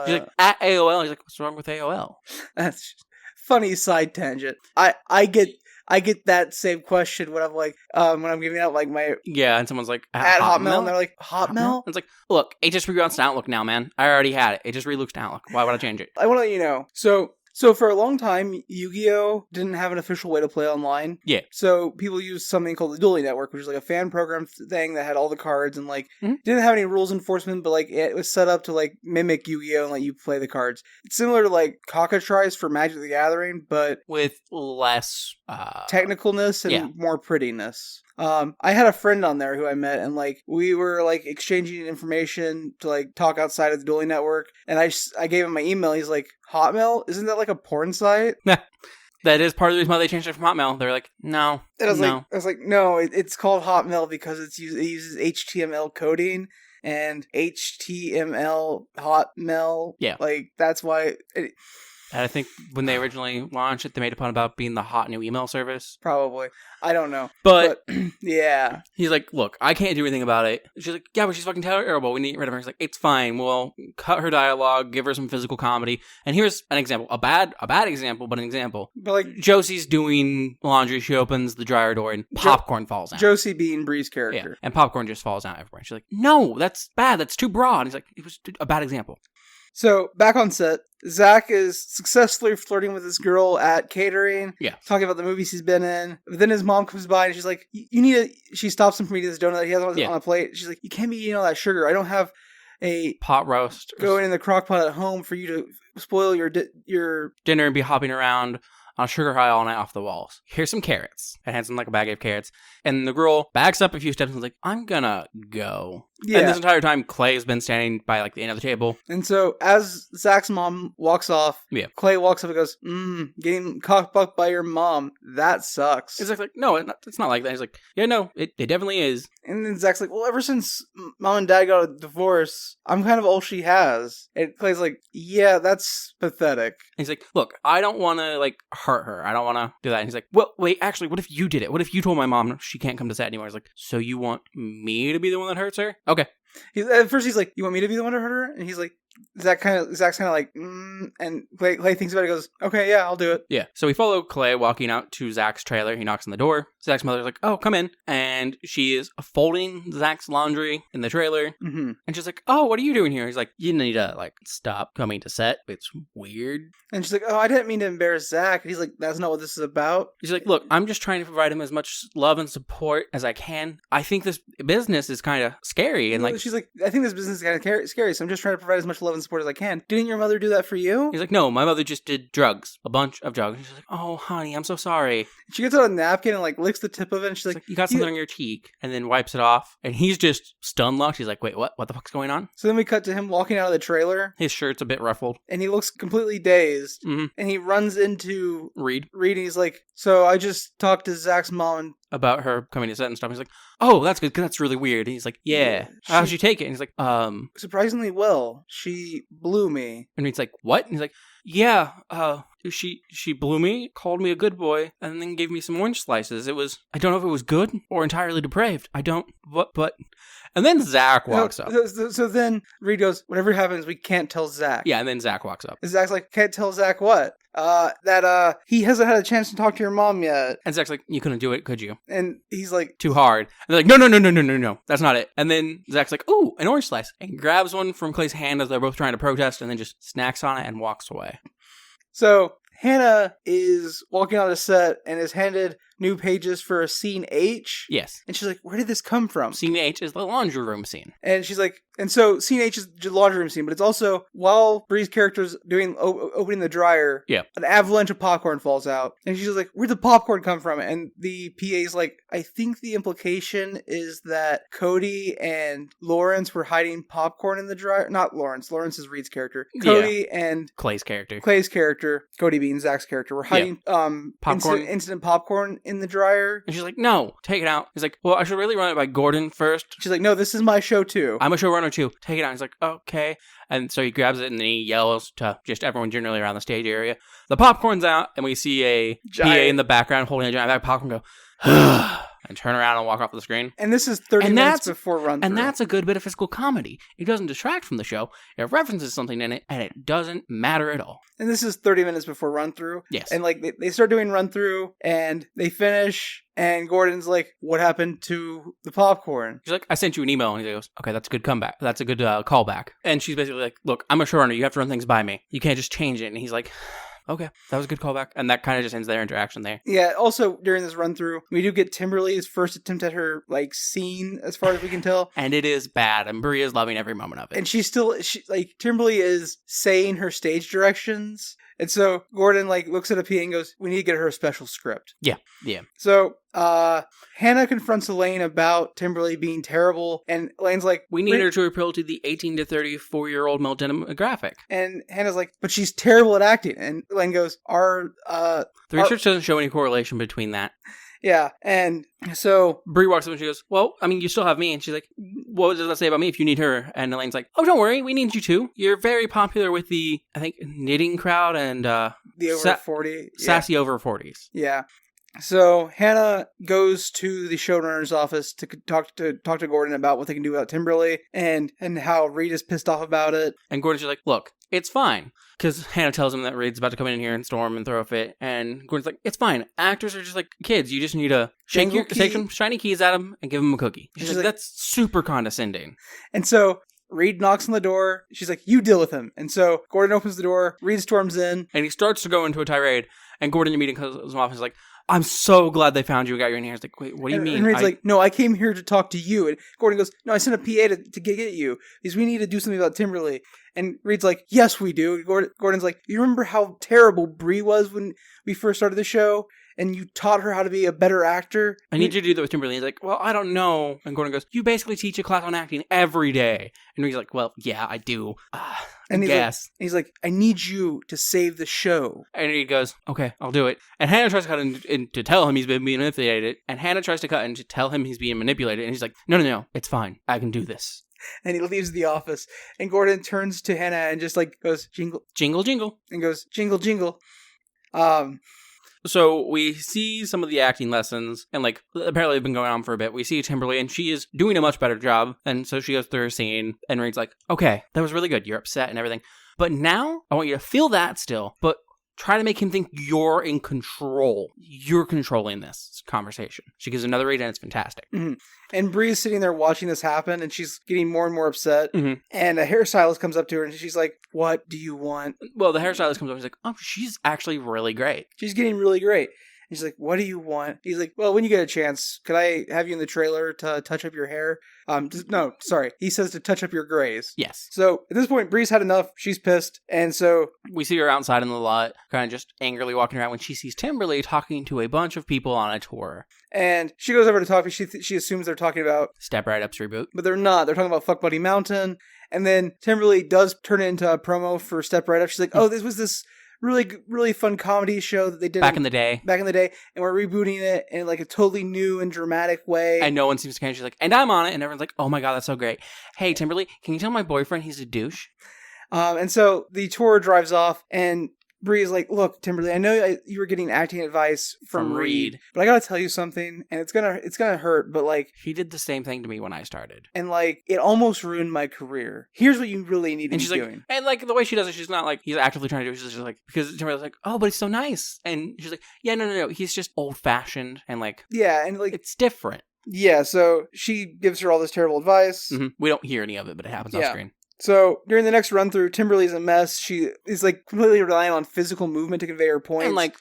She's like, at AOL. He's like, what's wrong with AOL?
That's funny side tangent. I get that same question when I'm like, when I'm giving out like my...
Yeah, and someone's like,
at Hotmail? And they're like, Hotmail?
It's like, look, it just reboots to Outlook now, man. I already had it. It just relooks to Outlook. Why would I change it?
I want to let you know. So for a long time, Yu-Gi-Oh! Didn't have an official way to play online.
Yeah.
So people used something called the Dueling Network, which is like a fan program thing that had all the cards and like didn't have any rules enforcement, but like it was set up to like mimic Yu-Gi-Oh! And let you play the cards. It's similar to like cockatrice for Magic the Gathering, but
with less
technicalness and more prettiness. I had a friend on there who I met, and like we were like exchanging information to like talk outside of the Dueling Network, and I gave him my email. He's like, Hotmail? Isn't that like a porn site?
That is part of the reason why they changed it from Hotmail. They're like, no.
And I was like, no, it's called Hotmail because it uses HTML coding and HTML Hotmail.
Yeah,
like that's why.
And I think when they originally launched it, they made a pun about being the hot new email service.
Probably. I don't know.
But
yeah.
He's like, look, I can't do anything about it. She's like, yeah, but she's fucking terrible. We need to get rid of her. He's like, it's fine. We'll cut her dialogue, give her some physical comedy. And here's an example. A bad example, but an example.
But like
Josie's doing laundry. She opens the dryer door and popcorn falls out.
Josie being Bree's character.
Yeah. And popcorn just falls out everywhere. She's like, no, that's bad. That's too broad. And he's like, it was a bad example.
So, back on set, Zach is successfully flirting with this girl at catering.
Yeah.
Talking about the movies he's been in. But then his mom comes by and she's like, you need to... She stops him from eating this donut that he has on a plate. She's like, you can't be eating all that sugar. I don't have a...
pot roast.
Going in the crock pot at home for you to spoil your
dinner and be hopping around on a sugar high all night off the walls. Here's some carrots. And hands him like a bag of carrots. And the girl backs up a few steps and is like, I'm gonna go. Yeah. And this entire time, Clay has been standing by like the end of the table.
And so as Zach's mom walks off, Clay walks up and goes, getting cockbucked by your mom. That sucks.
It's like, no, it's not like that. He's like, yeah, no, it definitely is.
And then Zach's like, well, ever since mom and dad got a divorce, I'm kind of all she has. And Clay's like, yeah, that's pathetic.
And he's like, look, I don't want to like hurt her. I don't want to do that. And he's like, well, wait, actually, what if you did it? What if you told my mom she can't come to set anymore? He's like, so you want me to be the one that hurts her? Okay.
At first he's like, you want me to be the one to hurt her? And he's like, Zach's kind of like, and Clay thinks about it and goes, okay, yeah, I'll do it.
Yeah. So we follow Clay walking out to Zach's trailer. He knocks on the door. Zach's mother's like, oh, come in. And she is folding Zach's laundry in the trailer. Mm-hmm. And she's like, oh, what are you doing here? He's like, you need to like stop coming to set. It's weird.
And she's like, oh, I didn't mean to embarrass Zach. And he's like, that's not what this is about.
She's like, look, I'm just trying to provide him as much love and support as I can. I think this business is kind of scary. And like,
she's like, I think this business is kind of scary. So I'm just trying to provide as much love and support as I can. Didn't your mother do that for you?
He's like, no, my mother just did drugs. A bunch of drugs. And she's like, oh, honey, I'm so sorry.
She gets out a napkin and like licks the tip of it. And she's like,
you got something on your cheek. And then wipes it off. And he's just stun locked. He's like, wait, what? What the fuck's going on?
So then we cut to him walking out of the trailer.
His shirt's a bit ruffled.
And he looks completely dazed. Mm-hmm. And he runs into Reed. And he's like, so I just talked to Zach's mom
about her coming to set and stuff. He's like, oh, that's good, because that's really weird. And he's like, yeah. How'd she take it? And he's like,
surprisingly well. She blew me.
And he's like, what? And he's like, yeah, she blew me, called me a good boy, and then gave me some orange slices. It was, I don't know if it was good or entirely depraved. I don't, but... And then Zach walks up.
So then Reed goes, whatever happens, we can't tell Zach.
Yeah, and then Zach walks up.
And Zach's like, can't tell Zach what? That he hasn't had a chance to talk to your mom yet.
And Zach's like, you couldn't do it, could you?
And he's like,
too hard. And they're like, no, that's not it. And then Zach's like, ooh, an orange slice. And grabs one from Clay's hand as they're both trying to protest, and then just snacks on it and walks away.
So Hannah is walking on a set and is handed new pages for a scene H.
Yes.
And she's like, where did this come from?
Scene H is the laundry room scene.
And she's like, And so scene H is the laundry room scene, but it's also while Bree's character's doing opening the dryer, an avalanche of popcorn falls out. And she's like, where'd the popcorn come from? And the PA's like, I think the implication is that Cody and Lawrence were hiding popcorn in the dryer. Not Lawrence. Lawrence is Reed's character. Cody and
Clay's character.
Cody being Zach's character, were hiding popcorn, instant popcorn in the dryer.
And she's like, no, take it out. He's like, well, I should really run it by Gordon first.
She's like, no, this is my show too.
I'm a showrunner too. Take it out. He's like, okay. And so he grabs it and then he yells to just everyone generally around the stage area. The popcorn's out and we see a PA in the background holding a giant bag of popcorn and go, and turn around and walk off the screen.
And this is 30 minutes before run-through.
And that's a good bit of physical comedy. It doesn't distract from the show. It references something in it, and it doesn't matter at all.
And this is 30 minutes before run-through.
Yes.
And like they start doing run-through, and they finish, and Gordon's like, what happened to the popcorn?
She's like, I sent you an email. And he goes, okay, that's a good comeback. That's a good callback. And she's basically like, look, I'm a showrunner. You have to run things by me. You can't just change it. And he's like, okay, that was a good callback. And that kind of just ends their interaction there. Yeah, also, during this run-through, we do get Timberly's first attempt at her, like, scene, as far as we can tell. And it is bad, and Brie is loving every moment of it.
And Timberly is saying her stage directions. And so Gordon, like, looks at a PA and goes, we need to get her a special script.
Yeah.
So, Hannah confronts Elaine about Timberly being terrible, and Elaine's like,
we need her to appeal to the 18 to 34-year-old male demographic.
And Hannah's like, but she's terrible at acting. And Elaine goes,
the research doesn't show any correlation between that.
Yeah, and so
Brie walks up and she goes, well, I mean, you still have me. And she's like, what does that say about me if you need her? And Elaine's like, oh, don't worry, we need you too. You're very popular with the, I think, knitting crowd and the
over 40.
Sassy over 40s.
Yeah. So Hannah goes to the showrunner's office to talk to Gordon about what they can do about Timberly and how Reed is pissed off about it.
And Gordon's just like, look, it's fine. Because Hannah tells him that Reed's about to come in here and storm and throw a fit. And Gordon's like, it's fine. Actors are just like kids. You just need to take some shiny keys at them and give them a cookie. She's like, that's super condescending.
And so Reed knocks on the door. She's like, you deal with him. And so Gordon opens the door. Reed storms in.
And he starts to go into a tirade. And Gordon immediately comes off and is like, I'm so glad they found you and got you in here. It's like, wait, what do you mean?
And Reed's like, no, I came here to talk to you. And Gordon goes, no, I sent a PA to get you because we need to do something about Timberly. And Reed's like, yes, we do. Gordon's like, you remember how terrible Brie was when we first started the show? And you taught her how to be a better actor?
I need you to do that with Timberly. He's like, well, I don't know. And Gordon goes, you basically teach a class on acting every day. And Reed's like, well, yeah, I do.
And he's like, I need you to save the show.
And he goes, okay, I'll do it. And Hannah tries to cut in to tell him he's been being manipulated. And Hannah tries to cut in to tell him he's being manipulated. And he's like, no, it's fine. I can do this.
And he leaves the office. And Gordon turns to Hannah and just like goes, jingle.
Jingle, jingle.
And goes, jingle, jingle.
So we see some of the acting lessons, and like apparently they've been going on for a bit. We see Timberly, and she is doing a much better job. And so she goes through her scene, and Reed's like, okay, that was really good. You're upset and everything. But now I want you to feel that still, but try to make him think you're in control. You're controlling this conversation. She gives another read, and it's fantastic.
Mm-hmm. And Bree's sitting there watching this happen, and she's getting more and more upset.
Mm-hmm.
And a hairstylist comes up to her, and she's like, what do you want?
Well, the hairstylist comes up, and he's like, oh, she's actually really great.
She's getting really great. And she's like, what do you want? He's like, well, when you get a chance, could I have you in the trailer to touch up your hair? No, sorry. He says to touch up your grays.
Yes.
So at this point, Bree's had enough. She's pissed. And so
we see her outside in the lot, kind of just angrily walking around when she sees Timberly talking to a bunch of people on a tour.
And she goes over to talk. She assumes they're talking about
Step Right Up's Reboot.
But they're not. They're talking about Fuck Buddy Mountain. And then Timberly does turn it into a promo for Step Right Up. She's like, oh, this was this really fun comedy show that they did
back in the day,
and we're rebooting it in like a totally new and dramatic way,
and no one seems to care. She's like, and I'm on it, and everyone's like, oh my god, that's so great. Hey Timberly, can you tell my boyfriend he's a douche?
And so the tour drives off, and Bree is like, look, Timberly, I know you were getting acting advice from Reed, but I gotta tell you something, and it's gonna hurt, but like,
he did the same thing to me when I started,
and like, it almost ruined my career. Here's what you really need to be doing.
And like, the way she does it, she's not like he's actively trying to do it. She's just like, because Timberly's like, oh, but he's so nice, and she's like, yeah, no, he's just old fashioned, and like,
yeah, and like,
it's different.
Yeah, so she gives her all this terrible advice.
Mm-hmm. We don't hear any of it, but it happens off screen.
So during the next run through, Timberly's a mess. She is like completely relying on physical movement to convey her points.
And like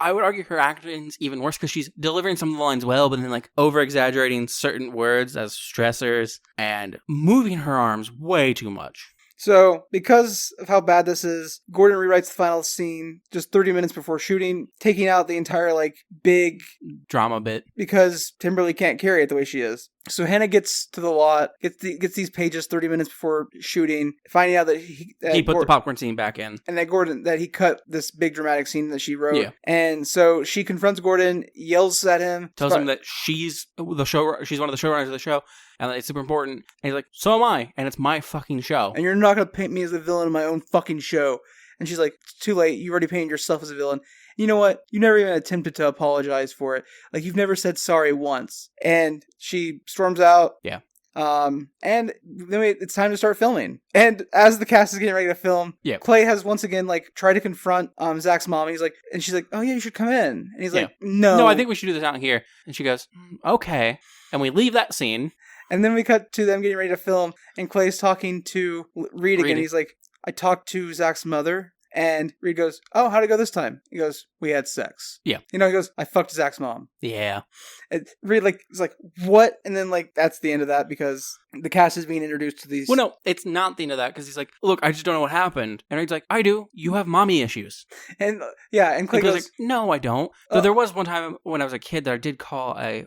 I would argue her acting's even worse because she's delivering some of the lines well, but then like over exaggerating certain words as stressors and moving her arms way too much.
So, because of how bad this is, Gordon rewrites the final scene just 30 minutes before shooting, taking out the entire, like, big
drama bit.
Because Timberly can't carry it the way she is. So Hannah gets to the lot, gets these pages 30 minutes before shooting, finding out that he
put the popcorn scene back in.
And that he cut this big dramatic scene that she wrote.
Yeah.
And so she confronts Gordon, yells at him.
Tells him that she's one of the showrunners of the show, and that it's super important. And he's like, so am I, and it's my fucking show.
And you're not going to paint me as the villain in my own fucking show. And she's like, it's too late. You already painted yourself as a villain. You know what? You never even attempted to apologize for it. Like, you've never said sorry once. And she storms out.
Yeah.
And then it's time to start filming. And as the cast is getting ready to film, Clay has once again, like, tried to confront Zach's mom. And he's like, and she's like, oh yeah, you should come in. And he's like, no.
No, I think we should do this out here. And she goes, okay. And we leave that scene.
And then we cut to them getting ready to film. And Clay's talking to Reed again. He's like, I talked to Zach's mother. And Reed goes, oh, how'd it go this time? He goes, we had sex.
Yeah.
You know, he goes, I fucked Zach's mom.
Yeah.
And Reed, like, is like, what? And then, like, that's the end of that because the cast is being introduced to these.
Well, no, it's not the end of that because he's like, look, I just don't know what happened. And Reed's like, I do. You have mommy issues.
And, and Clay goes
like, no, I don't. Though there was one time when I was a kid that I did call a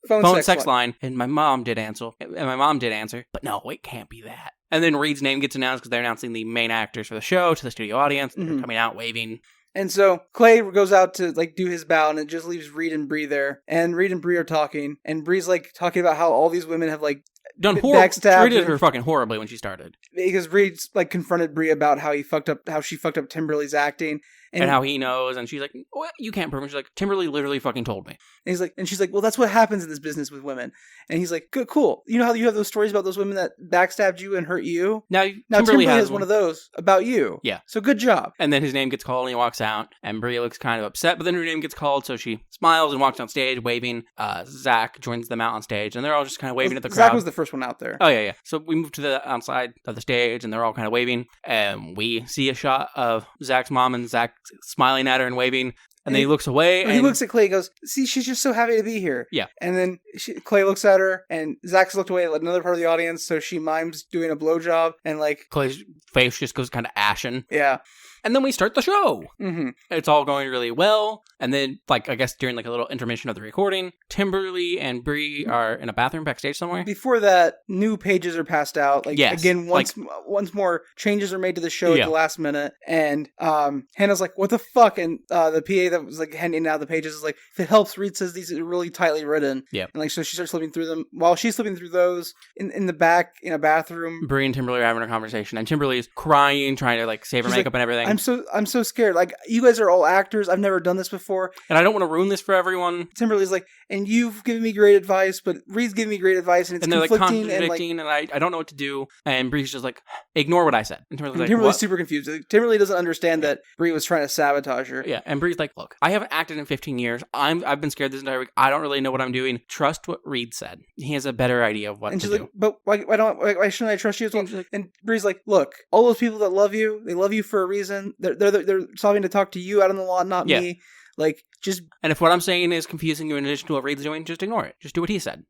phone sex line, and my mom did answer. But no, it can't be that. And then Reed's name gets announced because they're announcing the main actors for the show to the studio audience. They're coming out waving.
And so Clay goes out to, like, do his bow, and it just leaves Reed and Bree there. And Reed and Bree are talking, and Bree's, like, talking about how all these women have, like,
done treated her fucking horribly when she started.
Because Reed's, like, confronted Bree about how she fucked up Timberly's acting.
And how he knows, and she's like, well, you can't prove it. She's like, Timberly literally fucking told me.
And she's like, well, that's what happens in this business with women. And he's like, good, cool. You know how you have those stories about those women that backstabbed you and hurt you? Now Timberly has one of those about you.
Yeah.
So good job.
And then his name gets called and he walks out, and Bree looks kind of upset, but then her name gets called, so she smiles and walks on stage waving. Zach joins them out on stage, and they're all just kind of waving at the crowd.
Zach was the first one out there.
Oh, yeah. So we move to the outside of the stage, and they're all kind of waving, and we see a shot of Zach's mom and Zach smiling at her and waving, and then he looks away. And
he looks at Clay and goes, see, she's just so happy to be here.
Yeah.
And then Clay looks at her, and Zach's looked away at another part of the audience, so she mimes doing a blowjob, and, like,
Clay's face just goes kind of ashen.
Yeah.
And then we start the show.
Mm-hmm.
It's all going really well. And then, like, I guess during, like, a little intermission of the recording, Timberly and Bree are in a bathroom backstage somewhere.
Before that, new pages are passed out. Like,
yes.
Again, once more changes are made to the show at the last minute. And Hannah's like, what the fuck? And the PA that was, like, handing out the pages is like, if it helps, Reed says these are really tightly written.
Yeah.
And, like, so she starts flipping through them. While she's flipping through those, in the back, in a bathroom,
Bree and Timberly are having a conversation. And Timberly's crying, trying to, like, save her makeup and everything.
I'm so scared. Like, you guys are all actors. I've never done this before.
And I don't want to ruin this for everyone.
Timberly's like, and you've given me great advice, but Reed's giving me great advice, and it's conflicting.
Like, contradicting, and I don't know what to do. And Bree's just like, ignore what I said. And
Timberly's super confused. Timberly doesn't understand that Bree was trying to sabotage her.
Yeah, and Bree's like, look, I haven't acted in 15 years. I've been scared this entire week. I don't really know what I'm doing. Trust what Reed said. He has a better idea of what to do. And she's like,
but why shouldn't I trust you as well? And Bree's like, look, all those people that love you, they love you for a reason. They're stopping to talk to you out on the lawn, not me. Like, just...
And if what I'm saying is confusing you in addition to what Reed's doing, just ignore it. Just do what he said.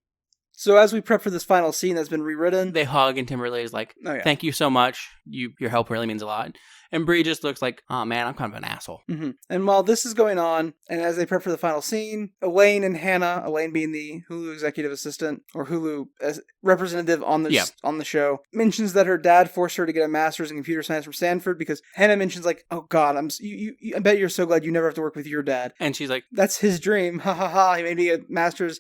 So as we prep for this final scene that's been rewritten...
They hug, and Timberly is like, thank you so much. Your help really means a lot. And Bree just looks like, oh man, I'm kind of an asshole.
Mm-hmm. And while this is going on, and as they prep for the final scene, Elaine and Hannah, Elaine being the Hulu executive assistant, or Hulu representative on the show, mentions that her dad forced her to get a master's in computer science from Stanford, because Hannah mentions, like, oh god, I bet you're so glad you never have to work with your dad.
And she's like,
that's his dream. Ha ha ha. He made me a master's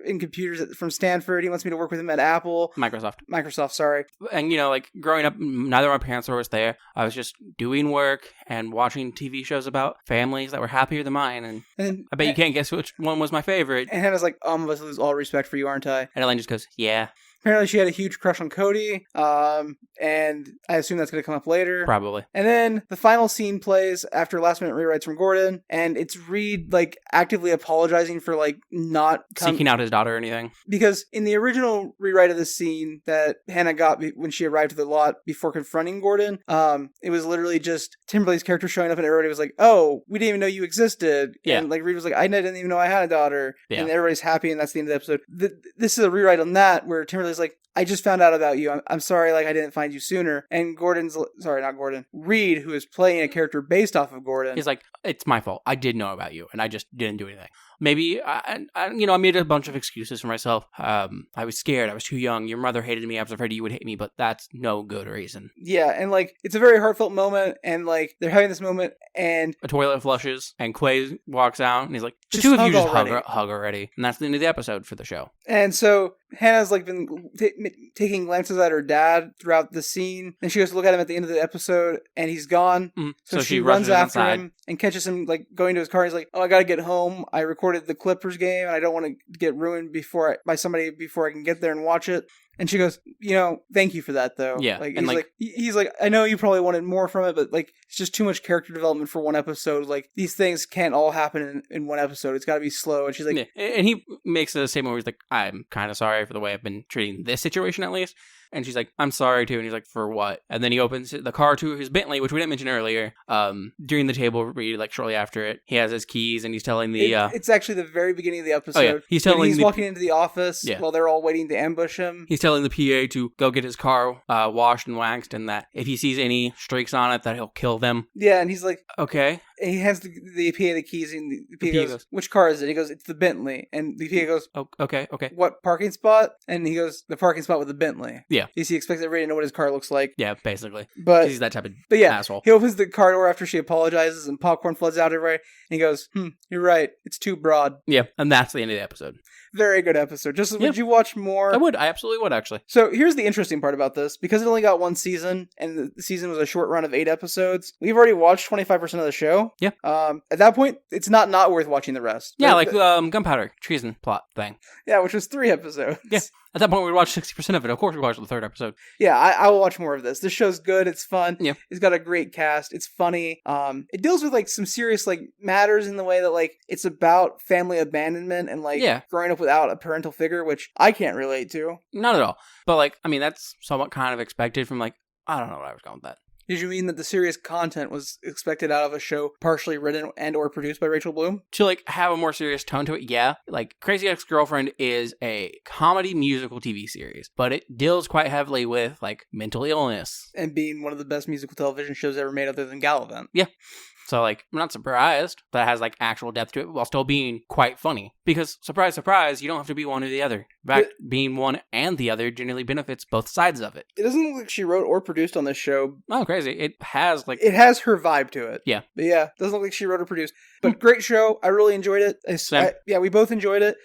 in computers from Stanford. He wants me to work with him at Apple. Microsoft, sorry.
And, you know, like, growing up, neither of my parents were there. I was just doing work and watching TV shows about families that were happier than mine. And I bet you can't guess which one was my favorite.
And Hannah's like, I'm going to lose all respect for you, aren't I?
And Elaine just goes, yeah.
Apparently she had a huge crush on Cody, and I assume that's going to come up later.
Probably.
And then the final scene plays after last-minute rewrites from Gordon, and it's Reed, like, actively apologizing for, like, not...
seeking out his daughter or anything.
Because in the original rewrite of the scene that Hannah got when she arrived at the lot before confronting Gordon, it was literally just Timberlake's character showing up and everybody was like, oh, we didn't even know you existed.
Yeah.
And, like, Reed was like, I didn't even know I had a daughter.
Yeah.
And everybody's happy, and that's the end of the episode. This is a rewrite on that, where Timberlake's like, I just found out about you. I'm sorry, like, I didn't find you sooner. And Reed, who is playing a character based off of Gordon.
He's like, it's my fault. I did know about you, and I just didn't do anything. Maybe, I made a bunch of excuses for myself. I was scared. I was too young. Your mother hated me. I was afraid you would hate me, but that's no good reason.
Yeah, and, like, it's a very heartfelt moment, and, like, they're having this moment, and...
a toilet flushes, and Quay walks out, and he's like, the
Just
two of you
hug
just
already.
hug already. And that's the end of the episode for the show.
And so Hannah's, like, been taking glances at her dad throughout the scene, and she goes to look at him at the end of the episode, and he's gone.
Mm-hmm.
So she runs after him and catches him, like, going to his car. He's like, oh, I gotta get home. I recorded the Clippers game, and I don't want to get ruined by somebody before I can get there and watch it. And she goes, thank you for that, though.
Yeah.
Like,
and
he's like, I know you probably wanted more from it, but, like, it's just too much character development for one episode. Like, these things can't all happen in one episode. It's got to be slow. And she's like...
Yeah. And he makes a statement where he's like, I'm kind of sorry for the way I've been treating this situation, at least. And she's like, I'm sorry too. And he's like, for what? And then he opens the car to his Bentley, which we didn't mention earlier. During the table read, like shortly after it, he has his keys and he's telling the...
It's actually the very beginning of the episode.
Oh, yeah. He's
walking into the office while they're all waiting to ambush him.
He's telling the PA to go get his car washed and waxed, and that if he sees any streaks on it, that he'll kill them.
Yeah, and he's like...
Okay.
And he hands the PA the keys, and the PA goes, which car is it? He goes, it's the Bentley. And the PA goes,
oh, okay.
What parking spot? And he goes, the parking spot with the Bentley.
Yeah.
He expects everybody to know what his car looks like.
Yeah, basically.
But
he's that type of asshole.
He opens the car door after she apologizes, and popcorn floods out everywhere. And he goes, you're right. It's too broad.
Yeah, and that's the end of the episode.
Very good episode. Would you watch more?
I would. I absolutely would, actually.
So here's the interesting part about this. Because it only got one season, and the season was a short run of 8 episodes, we've already watched 25% of the show.
Yeah.
At that point, it's not worth watching the rest.
Yeah, gunpowder, treason plot thing.
Yeah, which was 3 episodes.
Yeah. At that point, we'd watch 60% of it. Of course, we watched the 3rd episode.
Yeah, I will watch more of this. This show's good. It's fun.
Yeah.
It's got a great cast. It's funny. It deals with, like, some serious, like, matters in the way that, like, it's about family abandonment and, like, growing up without a parental figure, which I can't relate to.
Not at all. But, like, I mean, that's somewhat kind of expected from, like, I don't know what I was going with that.
Did you mean that the serious content was expected out of a show partially written and or produced by Rachel Bloom?
To, like, have a more serious tone to it, yeah. Like, Crazy Ex-Girlfriend is a comedy musical TV series, but it deals quite heavily with, like, mental illness.
And being one of the best musical television shows ever made other than Gallivant.
Yeah. So, like, I'm not surprised that it has, like, actual depth to it while still being quite funny. Because, surprise, surprise, you don't have to be one or the other. In fact, being one and the other generally benefits both sides of it.
It doesn't look like she wrote or produced on this show.
Oh, crazy. It has, like...
It has her vibe to it.
Yeah.
But yeah, doesn't look like she wrote or produced. But great show. I really enjoyed it. We both enjoyed it.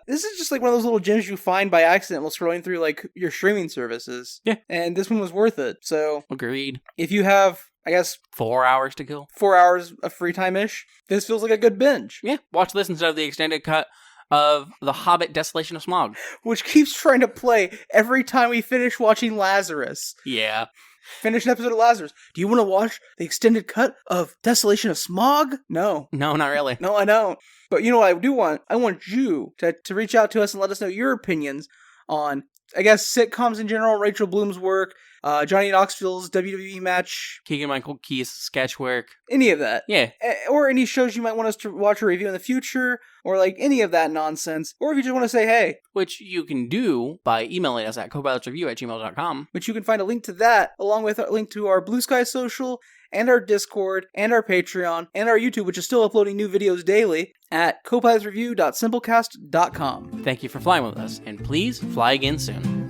This is just, like, one of those little gems you find by accident while scrolling through, like, your streaming services.
Yeah.
And this one was worth it. So...
Agreed.
If you have... I guess
4 hours to kill.
4 hours of free time-ish. This feels like a good binge.
Yeah, watch this instead of the extended cut of The Hobbit: Desolation of Smaug,
which keeps trying to play every time we finish watching Lazarus.
Yeah.
Finish an episode of Lazarus. Do you want to watch the extended cut of Desolation of Smaug? No.
No, not really.
No, I don't. But you know what I do want? I want you to reach out to us and let us know your opinions on, I guess, sitcoms in general, Rachel Bloom's work, Johnny Knoxville's WWE match,
Keegan-Michael Key's sketch work,
any of that.
Yeah.
Or any shows you might want us to watch or review in the future, or like any of that nonsense. Or if you just want to say hey.
Which you can do by emailing us at copilotsreview@gmail.com.
Which you can find a link to that, along with a link to our Blue Sky social, and our Discord, and our Patreon, and our YouTube, which is still uploading new videos daily, at copilotsreview.simplecast.com.
Thank you for flying with us, and please fly again soon.